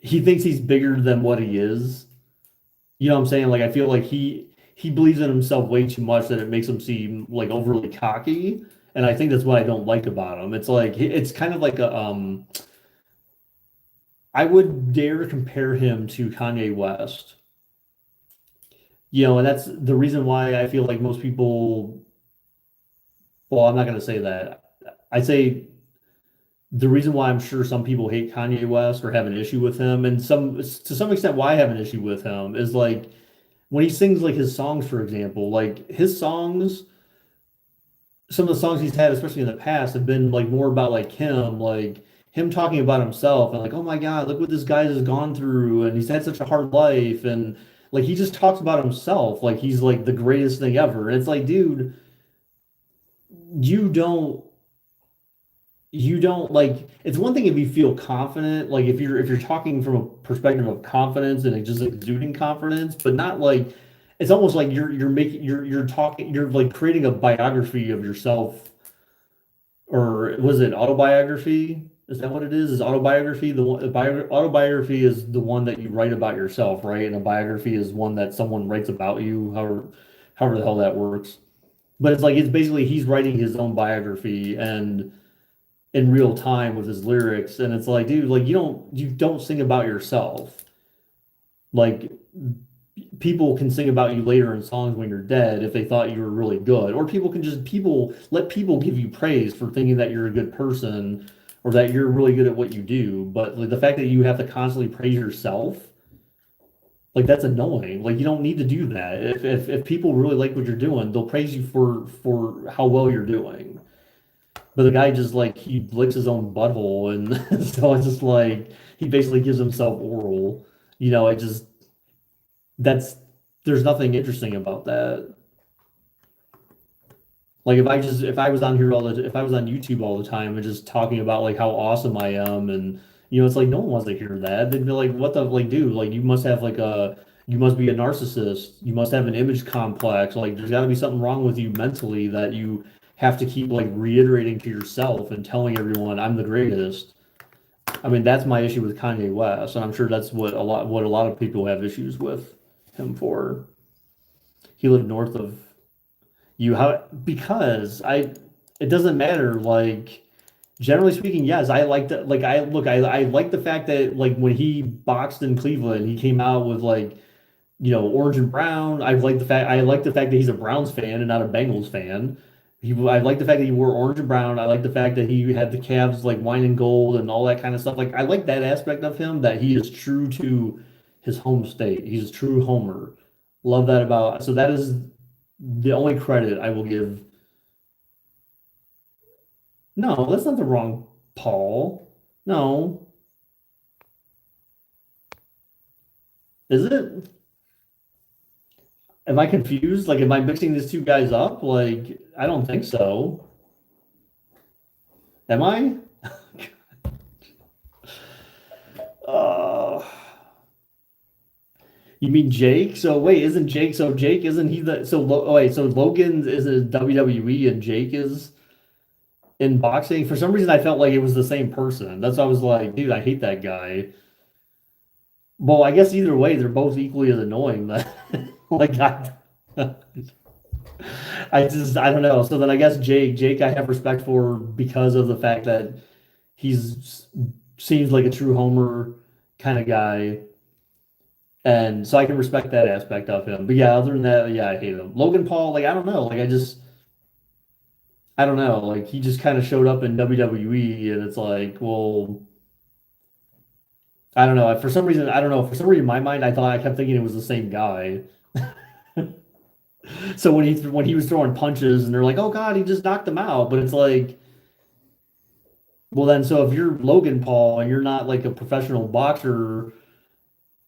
bigger than what he is. You know what I'm saying? Like I feel like he believes in himself way too much that it makes him seem like overly cocky. And I think that's what I don't like about him. It's like it's kind of like I would dare compare him to Kanye West. And that's the reason why I feel like most people, well, I'm not going to say that. I say the reason why I'm sure some people hate Kanye West or have an issue with him, and to some extent why I have an issue with him is like when he sings like his songs, for example, like his songs, some of the songs he's had, especially in the past, have been like more about like him, like him talking about himself and like, oh my God, look what this guy has gone through, and he's had such a hard life, and like he just talks about himself like he's like the greatest thing ever. And it's like, dude, you don't you don't like it's one thing if you feel confident, like if you're talking from a perspective of confidence and just exuding confidence, but not like it's almost like you're making you're talking you're like creating a biography of yourself, or was it autobiography? Is that what it is? Is autobiography the one? Autobiography is the one that you write about yourself, right? And a biography is one that someone writes about you, however the hell that works. But it's like it's basically he's writing his own biography and in real time with his lyrics, and it's like, dude, like you don't sing about yourself. Like people can sing about you later in songs when you're dead if they thought you were really good, or people can just people let people give you praise for thinking that you're a good person or that you're really good at what you do. But like the fact that you have to constantly praise yourself, like that's annoying. Like you don't need to do that. If people really like what you're doing, they'll praise you for how well you're doing. But the guy just like he licks his own butthole, and so it's just like he basically gives himself oral. It just that's there's nothing interesting about that. Like if I was on here if I was on YouTube all the time and just talking about like how awesome I am, and it's like no one wants to hear that. They'd be like, what the like, dude, like you must be a narcissist. You must have an image complex. Like there's got to be something wrong with you mentally that you have to keep like reiterating to yourself and telling everyone I'm the greatest. I mean, that's my issue with Kanye West, and I'm sure that's what a lot of people have issues with him for. He lived north of you. How because I it doesn't matter. Like generally speaking, yes, I like that. Like I like the fact that like when he boxed in Cleveland, he came out with like orange and brown. I like the fact that he's a Browns fan and not a Bengals fan. I like the fact that he wore orange and brown. I like the fact that he had the Cavs like wine and gold and all that kind of stuff. Like I like that aspect of him, that he is true to his home state. He's a true homer. Love that about. So that is the only credit I will give. No, that's not the wrong Paul. No, is it? Am I confused? Like, am I mixing these two guys up? Like, I don't think so. Am I? Uh, you mean Jake? So wait, isn't Jake? So Jake isn't he the? Oh, wait, so Logan is in WWE and Jake is in boxing. For some reason, I felt like it was the same person. That's why I was like, dude, I hate that guy. Well, I guess either way, they're both equally as annoying. Like I don't know. So then I guess Jake, I have respect for because of the fact that he's seems like a true homer kind of guy. And so I can respect that aspect of him. But yeah, other than that, yeah, I hate him. Logan Paul, like I don't know, like I don't know, like he just kind of showed up in WWE, and it's like, well, I don't know. For some reason, I don't know. For some reason, in my mind, I kept thinking it was the same guy. So when he was throwing punches, and they're like, "Oh God, he just knocked him out," but it's like, well, then so if you're Logan Paul and you're not like a professional boxer,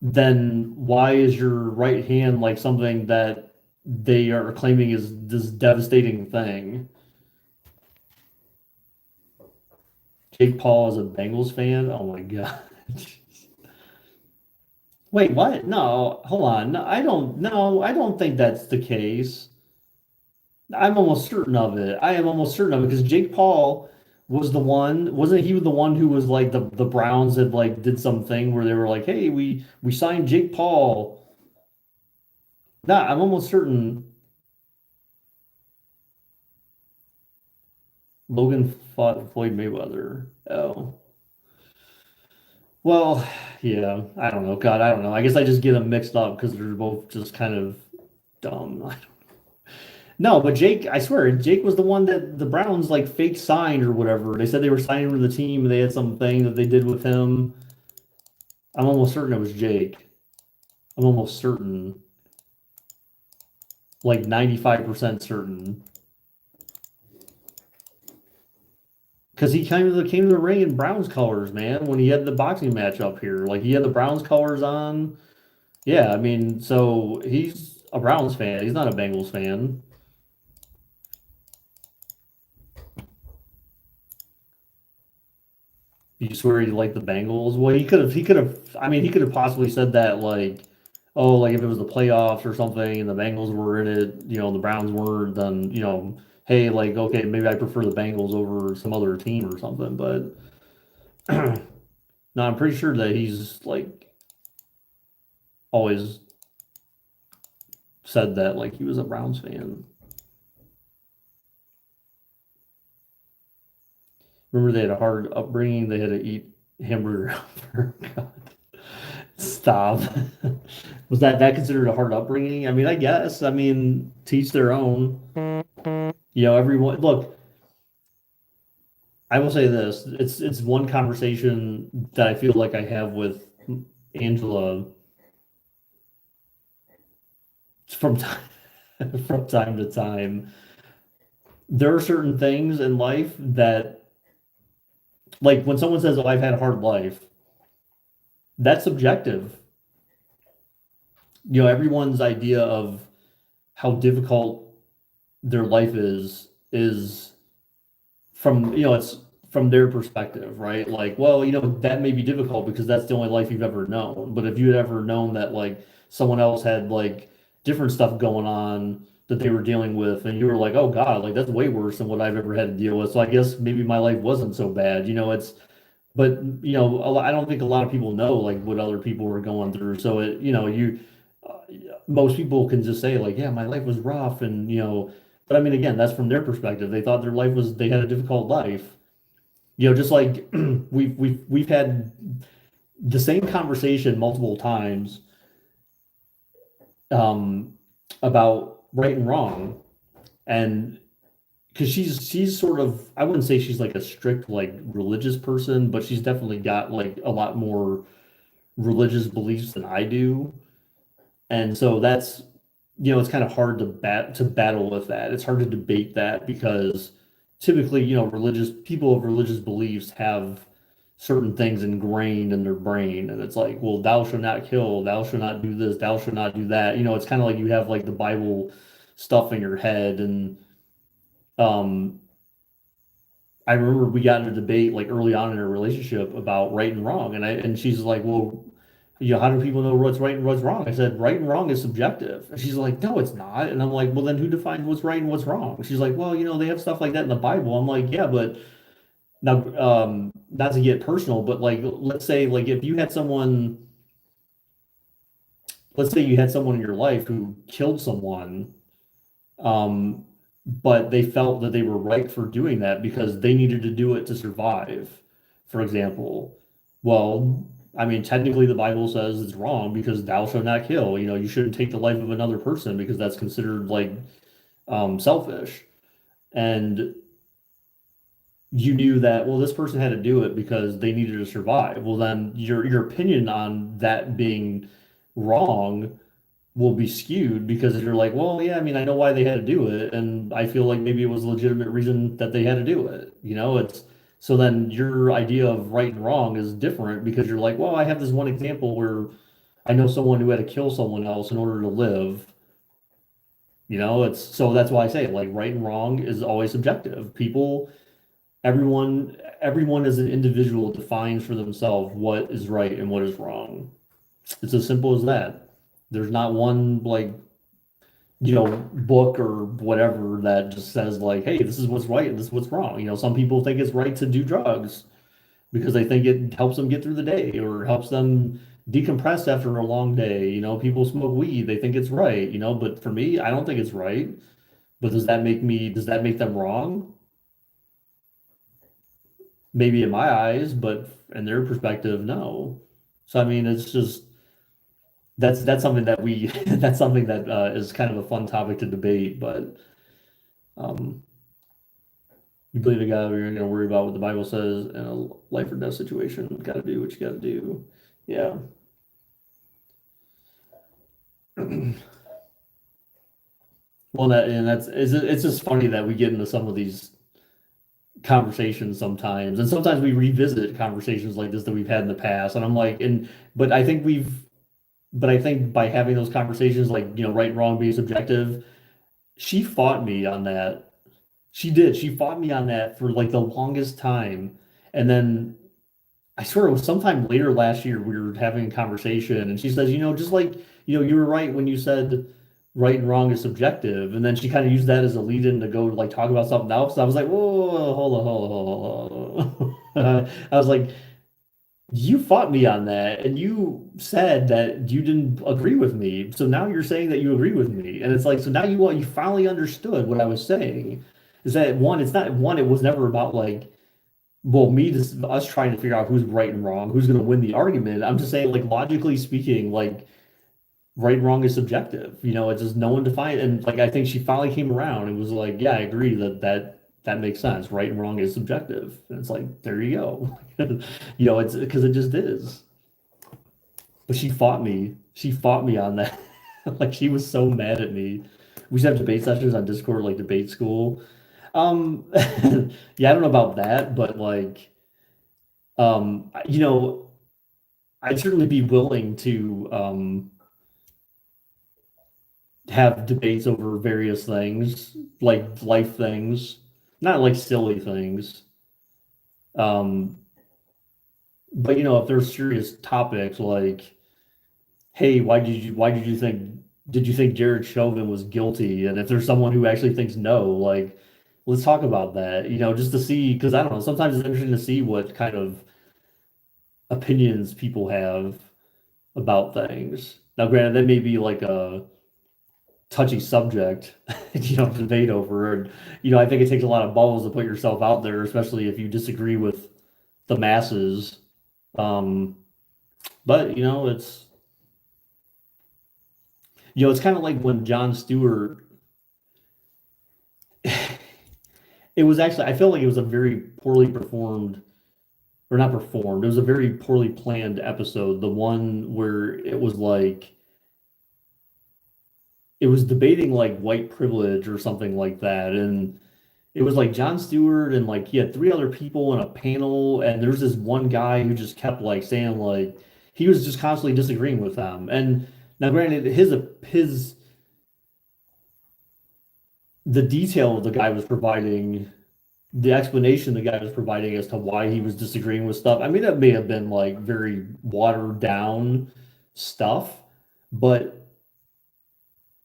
then why is your right hand like something that they are claiming is this devastating thing? Jake Paul is a Bengals fan? Oh my God. Wait, what? No, hold on. No, I don't think that's the case. I'm almost certain of it. I am almost certain of it because Jake Paul was the one, wasn't he the one who was like the Browns had like did something where they were like, "Hey, we signed Jake Paul." Nah, I'm almost certain Logan fought Floyd Mayweather. Oh. Well, yeah, I don't know. God, I don't know. I guess I just get them mixed up because they're both just kind of dumb. No, but Jake, I swear, Jake was the one that the Browns like fake signed or whatever. They said they were signing with the team and they had something that they did with him. I'm almost certain it was Jake. I'm almost certain, like 95% certain. because he kind of came to the ring in Browns colors, man, when he had the boxing match up here. Like he had the Browns colors on. Yeah, I mean, so he's a Browns fan. He's not a Bengals fan. You swear he liked the Bengals? Well, I mean, he could have possibly said that, like, oh, like if it was the playoffs or something and the Bengals were in it, the Browns weren't, then, hey, like, okay, maybe I prefer the Bengals over some other team or something. But no, I'm pretty sure that he's, like, always said that, like, he was a Browns fan. Remember, they had a hard upbringing. They had to eat hamburger. God, stop. Was that considered a hard upbringing? I mean, I guess. I mean, teach their own. Everyone. Look, I will say this. It's one conversation that I feel like I have with Angela from time from time to time. There are certain things in life that, like, when someone says, "Oh, I've had a hard life," that's subjective. Everyone's idea of how difficult their life is from, it's from their perspective, right? Like, well, that may be difficult because that's the only life you've ever known. But if you had ever known that, like, someone else had, like, different stuff going on that they were dealing with, and you were like, oh God, like that's way worse than what I've ever had to deal with. So I guess maybe my life wasn't so bad. But I don't think a lot of people know, like, what other people were going through. So uh, most people can just say, like, yeah, my life was rough, and but I mean, again, that's from their perspective. They thought they had a difficult life. Just like we've had the same conversation multiple times, um, about right and wrong, and because she's sort of, I wouldn't say she's like a strict, like, religious person, but she's definitely got, like, a lot more religious beliefs than I do. And so that's, it's kind of hard to battle with that. It's hard to debate that because typically, religious people of religious beliefs have certain things ingrained in their brain. And it's like, well, thou shalt not kill, thou shalt not do this, thou shalt not do that. It's kind of like you have, like, the Bible stuff in your head. And um I remember we got in a debate, like, early on in our relationship about right and wrong, and she's like, "Well, how do people know what's right and what's wrong?" I said, "Right and wrong is subjective." And she's like, "No, it's not." And I'm like, "Well, then who defines what's right and what's wrong?" She's like, "Well, they have stuff like that in the Bible." I'm like, "Yeah, but now, not to get personal, but, like, let's say, like, if you had someone, let's say you had someone in your life who killed someone, um, but they felt that they were right for doing that because they needed to do it to survive, for example. Well, I mean, technically the Bible says it's wrong because thou shalt not kill. You shouldn't take the life of another person because that's considered, like, selfish. And you knew that, well, this person had to do it because they needed to survive. Well, then your opinion on that being wrong will be skewed because you're like, well, yeah, I mean, I know why they had to do it, and I feel like maybe it was a legitimate reason that they had to do it. It's so then your idea of right and wrong is different because you're like, well, I have this one example where I know someone who had to kill someone else in order to live. It's so that's why I say, like, right and wrong is always subjective. Everyone as an individual defines for themselves what is right and what is wrong. It's as simple as that. There's not one, like, book or whatever that just says, like, hey, this is what's right and this is what's wrong. Some people think it's right to do drugs because they think it helps them get through the day or helps them decompress after a long day. People smoke weed, they think it's right, but for me, I don't think it's right. But does that make them wrong? Maybe in my eyes, but in their perspective, no. So I mean, it's just that's something that we that's something that is kind of a fun topic to debate, but um you believe in God, or you're going to worry about what the Bible says in a life or death situation. Got to do what you got to do. Yeah. Well, it's just funny that we get into some of these conversations sometimes, and sometimes we revisit conversations like this that we've had in the past, and I'm like, and but I think by having those conversations, like, right and wrong being subjective, she fought me on that. She did. She fought me on that for like the longest time. And then I swear it was sometime later last year we were having a conversation and she says, just like, you were right when you said right and wrong is subjective. And then she kind of used that as a lead in to go like talk about something else. And I was like, whoa, hold on, hold on, hold on. I was like, you fought me on that, and you said that you didn't agree with me. So now you're saying that you agree with me, and it's like, so now you finally understood what I was saying. Is that one? It's not one. It was never about like, well, us trying to figure out who's right and wrong, who's going to win the argument. I'm just saying, like, logically speaking, like, right and wrong is subjective. It's just no one defined. And like, I think she finally came around and was like, yeah, I agree that makes sense. Right and wrong is subjective. And it's like, there you go. It's because it just is. But she fought me. She fought me on that. Like, she was so mad at me. We used to have debate sessions on Discord, like debate school. Yeah, I don't know about that, but like, you know, I'd certainly be willing to have debates over various things, like life things, not like silly things. Um, but if there's serious topics like, hey, did you think Jared Chauvin was guilty? And if there's someone who actually thinks no, like, let's talk about that, just to see, because I don't know, sometimes it's interesting to see what kind of opinions people have about things. Now, granted, that may be like a touchy subject, to debate over. And, I think it takes a lot of balls to put yourself out there, especially if you disagree with the masses. Um, but, it's kind of like when Jon Stewart, it was actually, I feel like it was a very poorly performed, or not performed, it was a very poorly planned episode. The one where it was like, it was debating like white privilege or something like that. And it was like Jon Stewart and like he had three other people in a panel, and there's this one guy who just kept like saying like he was just constantly disagreeing with them. And now, granted, his the detail the guy was providing, the explanation the guy was providing as to why he was disagreeing with stuff. I mean, that may have been like very watered down stuff, but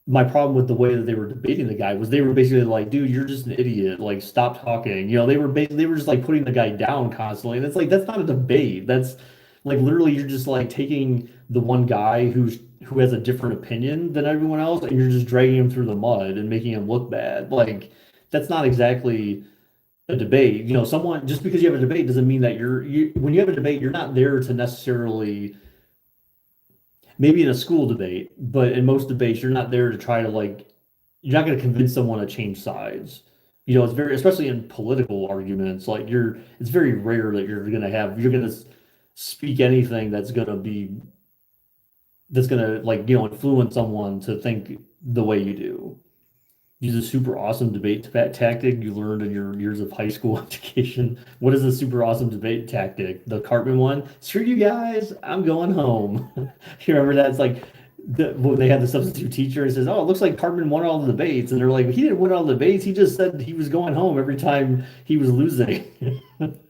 my problem with the way that they were debating the guy was they were basically like, dude, you're just an idiot. Like, stop talking. They were just like putting the guy down constantly. And it's like, that's not a debate. That's like literally you're just like taking the one guy who has a different opinion than everyone else, and you're just dragging him through the mud and making him look bad. Like, that's not exactly a debate. Someone, just because you have a debate doesn't mean that when you have a debate, you're not there to necessarily, maybe in a school debate, but in most debates, you're not there to try to like, you're not going to convince someone to change sides. It's very, especially in political arguments, like it's very rare that you're going to speak anything that's going to like, influence someone to think the way you do. Use a super awesome debate tactic you learned in your years of high school education. What is a super awesome debate tactic? The Cartman one? Screw you guys, I'm going home. You remember that? It's like when they had the substitute teacher and says, "Oh, it looks like Cartman won all the debates," and they're like, "He didn't win all the debates. He just said he was going home every time he was losing."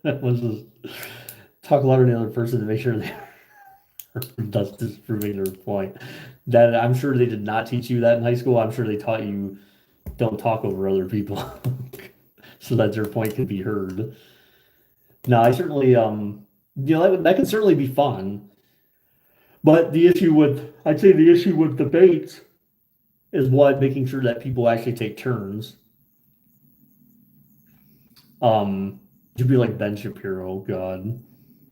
That was just talk louder than the other person to make sure they are thus disproving their point. That I'm sure they did not teach you that in high school. I'm sure they taught you don't talk over other people so that their point can be heard. No, I certainly, that can certainly be fun. But I'd say the issue with debates is making sure that people actually take turns. To be like Ben Shapiro, God,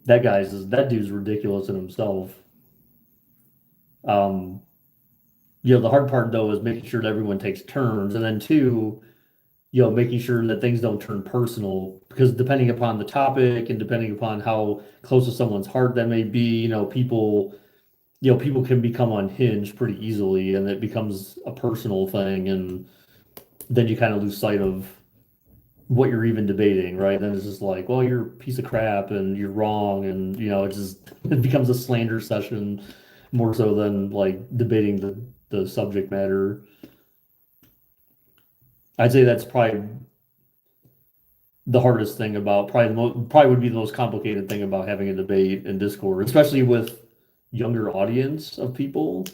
that dude's ridiculous in himself. Um, the hard part though is making sure that everyone takes turns, and then two, making sure that things don't turn personal, because depending upon the topic and depending upon how close to someone's heart that may be, people can become unhinged pretty easily, and it becomes a personal thing, and then you kind of lose sight of, what you're even debating, right? Then it's just like, well, you're a piece of crap and you're wrong, and it just it becomes a slander session more so than like debating the subject matter. I'd say that's probably the hardest thing about probably would be the most complicated thing about having a debate in Discord, especially with younger audience of people.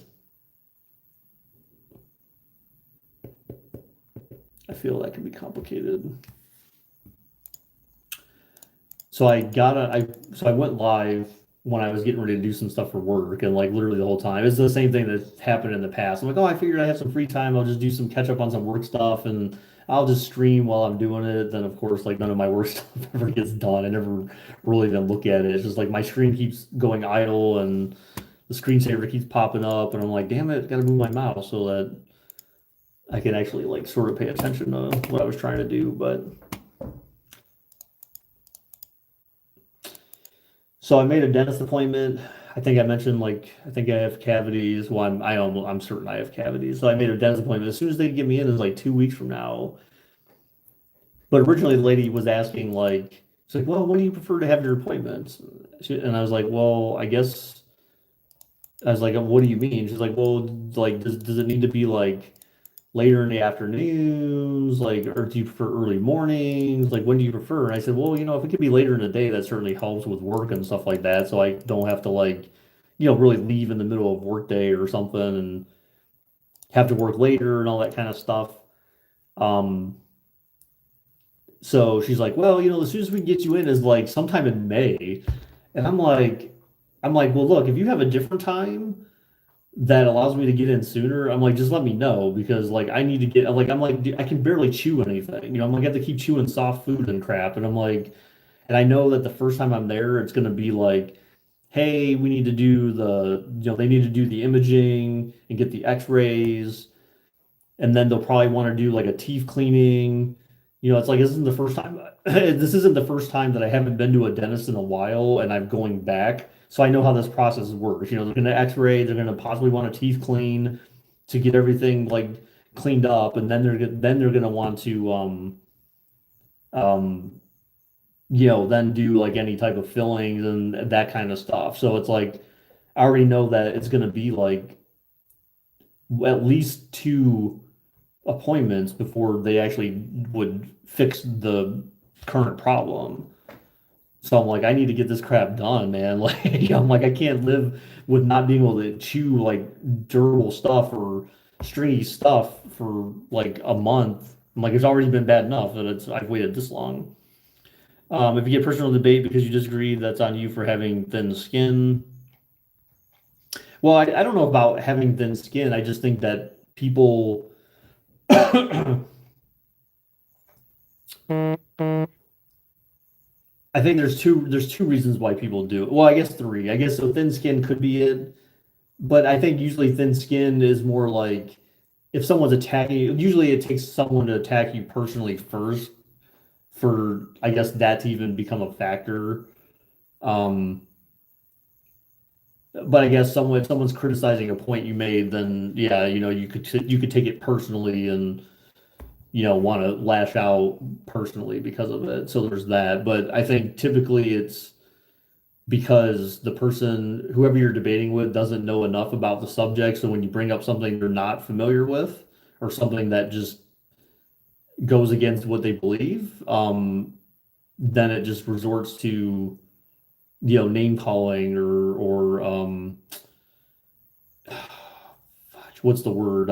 I feel that can be complicated. So I went live when I was getting ready to do some stuff for work, and like literally the whole time it's the same thing that's happened in the past. I'm like, oh, I figured I have some free time. I'll just do some catch up on some work stuff, and I'll just stream while I'm doing it. Then of course, like none of my work stuff ever gets done. I never really even look at it. It's just like my screen keeps going idle, and the screensaver keeps popping up, and I'm like, damn it, gotta move my mouse so that I can actually like sort of pay attention to what I was trying to do. But so I made a dentist appointment. I think I mentioned like I think I have cavities. Well, I'm certain I have cavities. So I made a dentist appointment. As soon as they get me in, is like 2 weeks from now. But originally the lady was asking like, she's like, well, when do you prefer to have your appointments? And I was like, well, I guess I was like, what do you mean? She's like, well, like does it need to be like later in the afternoons, like, or do you prefer early mornings? Like, when do you prefer? And I said, well, if it could be later in the day, that certainly helps with work and stuff like that. So I don't have to like, really leave in the middle of work day or something and have to work later and all that kind of stuff. Um, so she's like, well, as soon as we can get you in is like sometime in May. And I'm like, well, look, if you have a different time that allows me to get in sooner, I'm like, just let me know because like I need to get like I'm like I can barely chew anything. I'm like I have to keep chewing soft food and crap. And I'm like, and I know that the first time I'm there, it's gonna be like, hey, we need to do they need to do the imaging and get the x-rays, and then they'll probably want to do like a teeth cleaning. It's like this isn't the first time that I haven't been to a dentist in a while and I'm going back. So I know how this process works. They're gonna x-ray, they're gonna possibly want a teeth clean to get everything like cleaned up, and then they're gonna want to um then do like any type of fillings and that kind of stuff. So it's like I already know that it's gonna be like at least two appointments before they actually would fix the current problem. So I'm like, I need to get this crap done, man. Like, I'm like, I can't live with not being able to chew like durable stuff or stringy stuff for like a month. I'm like, it's already been bad enough that I've waited this long. If you get personal debate because you disagree, that's on you for having thin skin. Well, I don't know about having thin skin. I just think that people I think there's two reasons why people do it. Well, I guess three. I guess so thin skin could be it, but I think usually thin skin is more like if someone's attacking you, usually it takes someone to attack you personally first for I guess that to even become a factor. Um, but I guess if someone's criticizing a point you made, then yeah, you could take it personally and want to lash out personally because of it. So there's that. But I think typically it's because the person, whoever you're debating with, doesn't know enough about the subject. So when you bring up something they're not familiar with or something that just goes against what they believe, then it just resorts to, name calling or what's the word?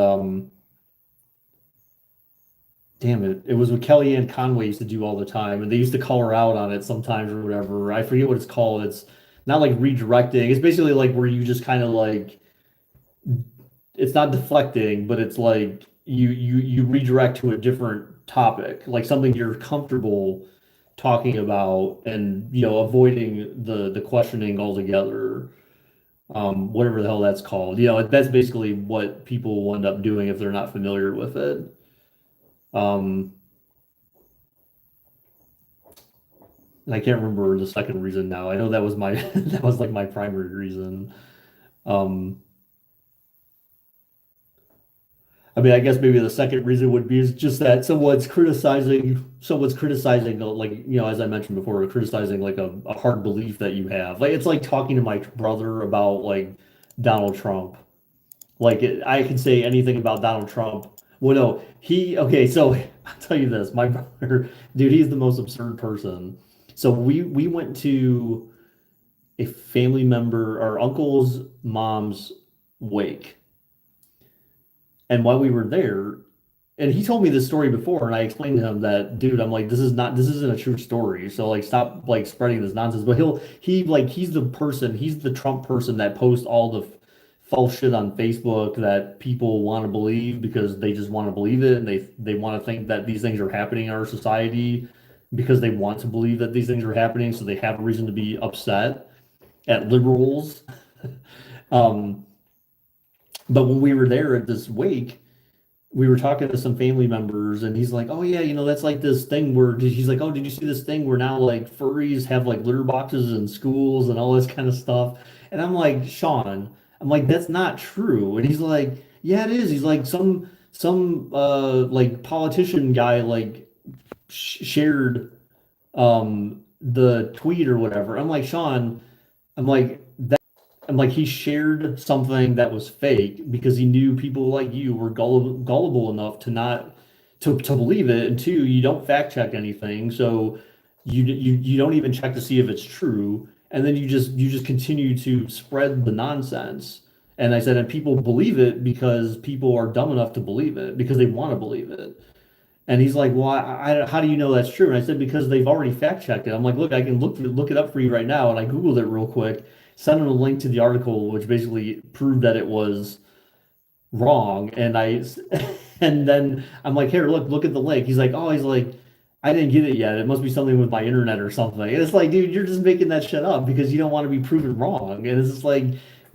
Damn it. It was what Kellyanne Conway used to do all the time, and they used to call her out on it sometimes or whatever. I forget what it's called. It's not like redirecting. It's basically like where you just kind of like it's not deflecting, but it's like you redirect to a different topic, like something you're comfortable talking about and avoiding the questioning altogether. Whatever the hell that's called. That's basically what people will end up doing if they're not familiar with it. Um, And I can't remember the second reason now. I know that was my that was like my primary reason. Um, I mean, I guess maybe the second reason would be is just that someone's criticizing like as I mentioned before, criticizing like a hard belief that you have. Like it's like talking to my brother about like Donald Trump. Like I can say anything about Donald Trump. Well, no, okay, so I'll tell you this, my brother, dude, he's the most absurd person. So we went to a family member, our uncle's mom's wake. And while we were there, and he told me this story before, and I explained to him that, dude, I'm like, this isn't a true story. So like, stop like spreading this nonsense. But he's the Trump person that posts all the false shit on Facebook that people want to believe because they just want to believe it, and they want to think that these things are happening in our society because they want to believe that these things are happening, so they have a reason to be upset at liberals. Um, but when we were there at this wake, we were talking to some family members, and he's like, "Oh yeah, that's like this thing where," he's like, "Oh, did you see this thing where now like furries have like litter boxes in schools and all this kind of stuff?" And I'm like, "Sean, I'm like, that's not true." And he's like, "Yeah, it is." He's like, some like politician guy like shared the tweet or whatever. I'm like, "Sean," I'm like, and like he shared something that was fake because he knew people like you were gullible enough to not to believe it. And two, you don't fact check anything, so you don't even check to see if it's true, and then you just continue to spread the nonsense. And I said, and people believe it because people are dumb enough to believe it because they want to believe it. And he's like, "Well, how do you know that's true?" And I said, "Because they've already fact checked it." I'm like, "Look, I can look it up for you right now." And I Googled it real quick, sent him a link to the article, which basically proved that it was wrong. And then I'm like, "Here, look at the link." He's like, "I didn't get it yet. It must be something with my internet or something." And it's like, dude, you're just making that shit up because you don't want to be proven wrong. And it's just like,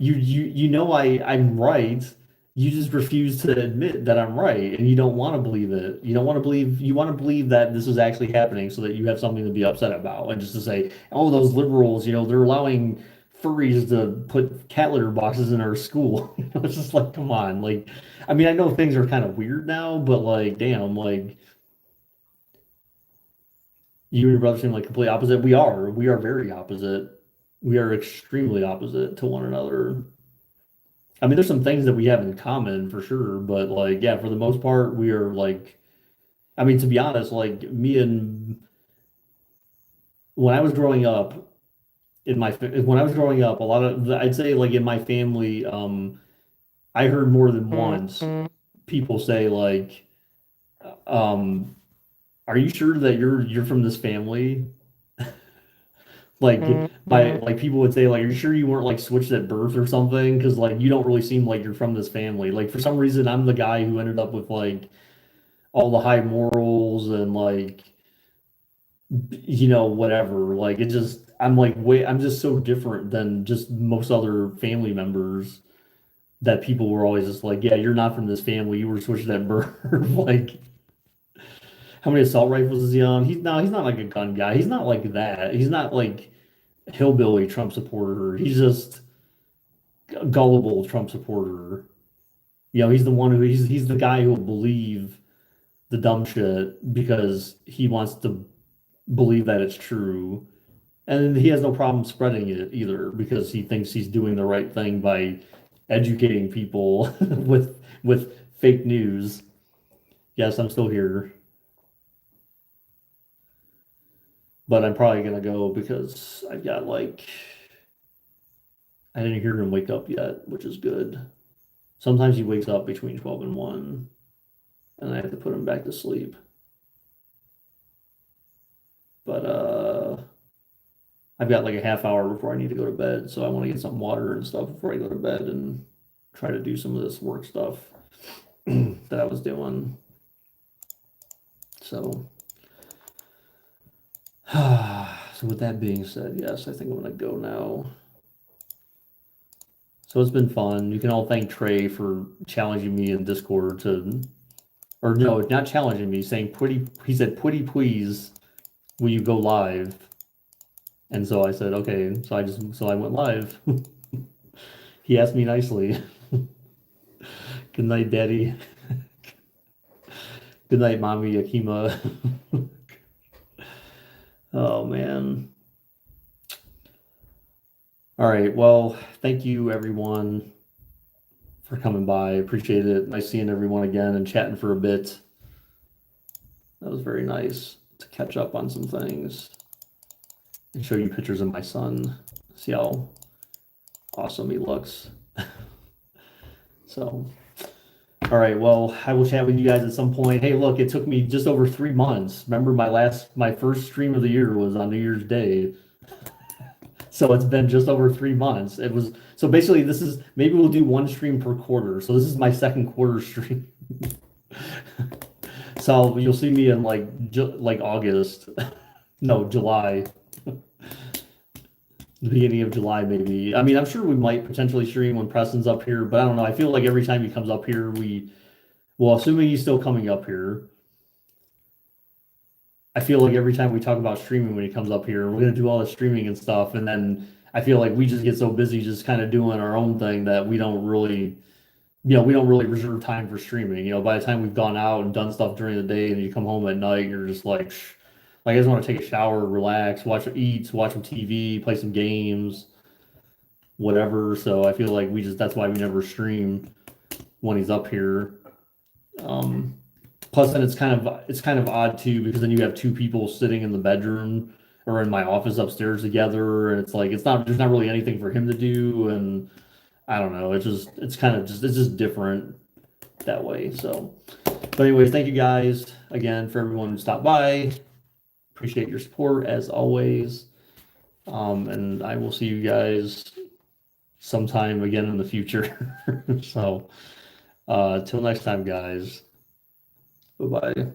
I'm right. You just refuse to admit that I'm right, and you don't want to believe it. You want to believe that this is actually happening so that you have something to be upset about, and just to say, "Oh, those liberals, they're allowing furries to put cat litter boxes in our school." It's just like, come on. Like, I mean, I know things are kind of weird now, but like, damn, like you and your brother seem like complete opposite. We are very opposite. We are extremely opposite to one another. I mean, there's some things that we have in common for sure, but like, yeah, for the most part, we are like, I mean, to be honest, like me and when I was growing up, when I was growing up, a lot of I'd say like in my family, I heard more than once people say like, um, "Are you sure that you're from this family?" Like like people would say like, "Are you sure you weren't like switched at birth or something? Because like you don't really seem like you're from this family." Like for some reason, I'm the guy who ended up with like all the high morals and like whatever. Like it just I'm just so different than just most other family members that people were always just like, "Yeah, you're not from this family. You were switched at birth." Like how many assault rifles is he on? He's not like a gun guy. He's not like that. He's not like a hillbilly Trump supporter. He's just a gullible Trump supporter. He's the one he's the guy who will believe the dumb shit because he wants to believe that it's true. And he has no problem spreading it either because he thinks he's doing the right thing by educating people with fake news. Yes, I'm still here, but I'm probably gonna go because I've got like I didn't hear him wake up yet, which is good. Sometimes he wakes up between 12 and 1, and I have to put him back to sleep. But I've got like a half hour before I need to go to bed, so I want to get some water and stuff before I go to bed and try to do some of this work stuff that I was doing. So, so with that being said, yes, I think I'm gonna go now. So it's been fun. You can all thank Trey for challenging me in Discord to, or no, not challenging me, saying pretty. He said, "Pretty please, will you go live?" And so I said, "Okay." So I went live. He asked me nicely. Good night, Daddy. Good night, mommy Akima. Oh man. All right. Well, thank you everyone for coming by. Appreciate it. Nice seeing everyone again and chatting for a bit. That was very nice to catch up on some things and show you pictures of my son. See how awesome he looks. So, all right. Well, I will chat with you guys at some point. Hey, look, it took me just over 3 months. Remember my first stream of the year was on New Year's Day. So it's been just over 3 months. It was so basically this is maybe we'll do one stream per quarter. So this is my second quarter stream. So you'll see me in like August, no, July, the beginning of July maybe. I mean, I'm sure we might potentially stream when Preston's up here, but I don't know. I feel like every time he comes up here, well, assuming he's still coming up here, I feel like every time we talk about streaming when he comes up here, we're gonna do all the streaming and stuff, and then I feel like we just get so busy just kind of doing our own thing that we don't really reserve time for streaming. By the time we've gone out and done stuff during the day, and you come home at night, you're just like I just want to take a shower, relax, watch some TV, play some games, whatever. So I feel like that's why we never stream when he's up here. Plus, then it's kind of odd too because then you have two people sitting in the bedroom or in my office upstairs together, and it's like there's not really anything for him to do, and I don't know. It's just different that way. So, but anyways, thank you guys again for everyone who stopped by. Appreciate your support as always. And I will see you guys sometime again in the future. So, till next time, guys. Bye bye.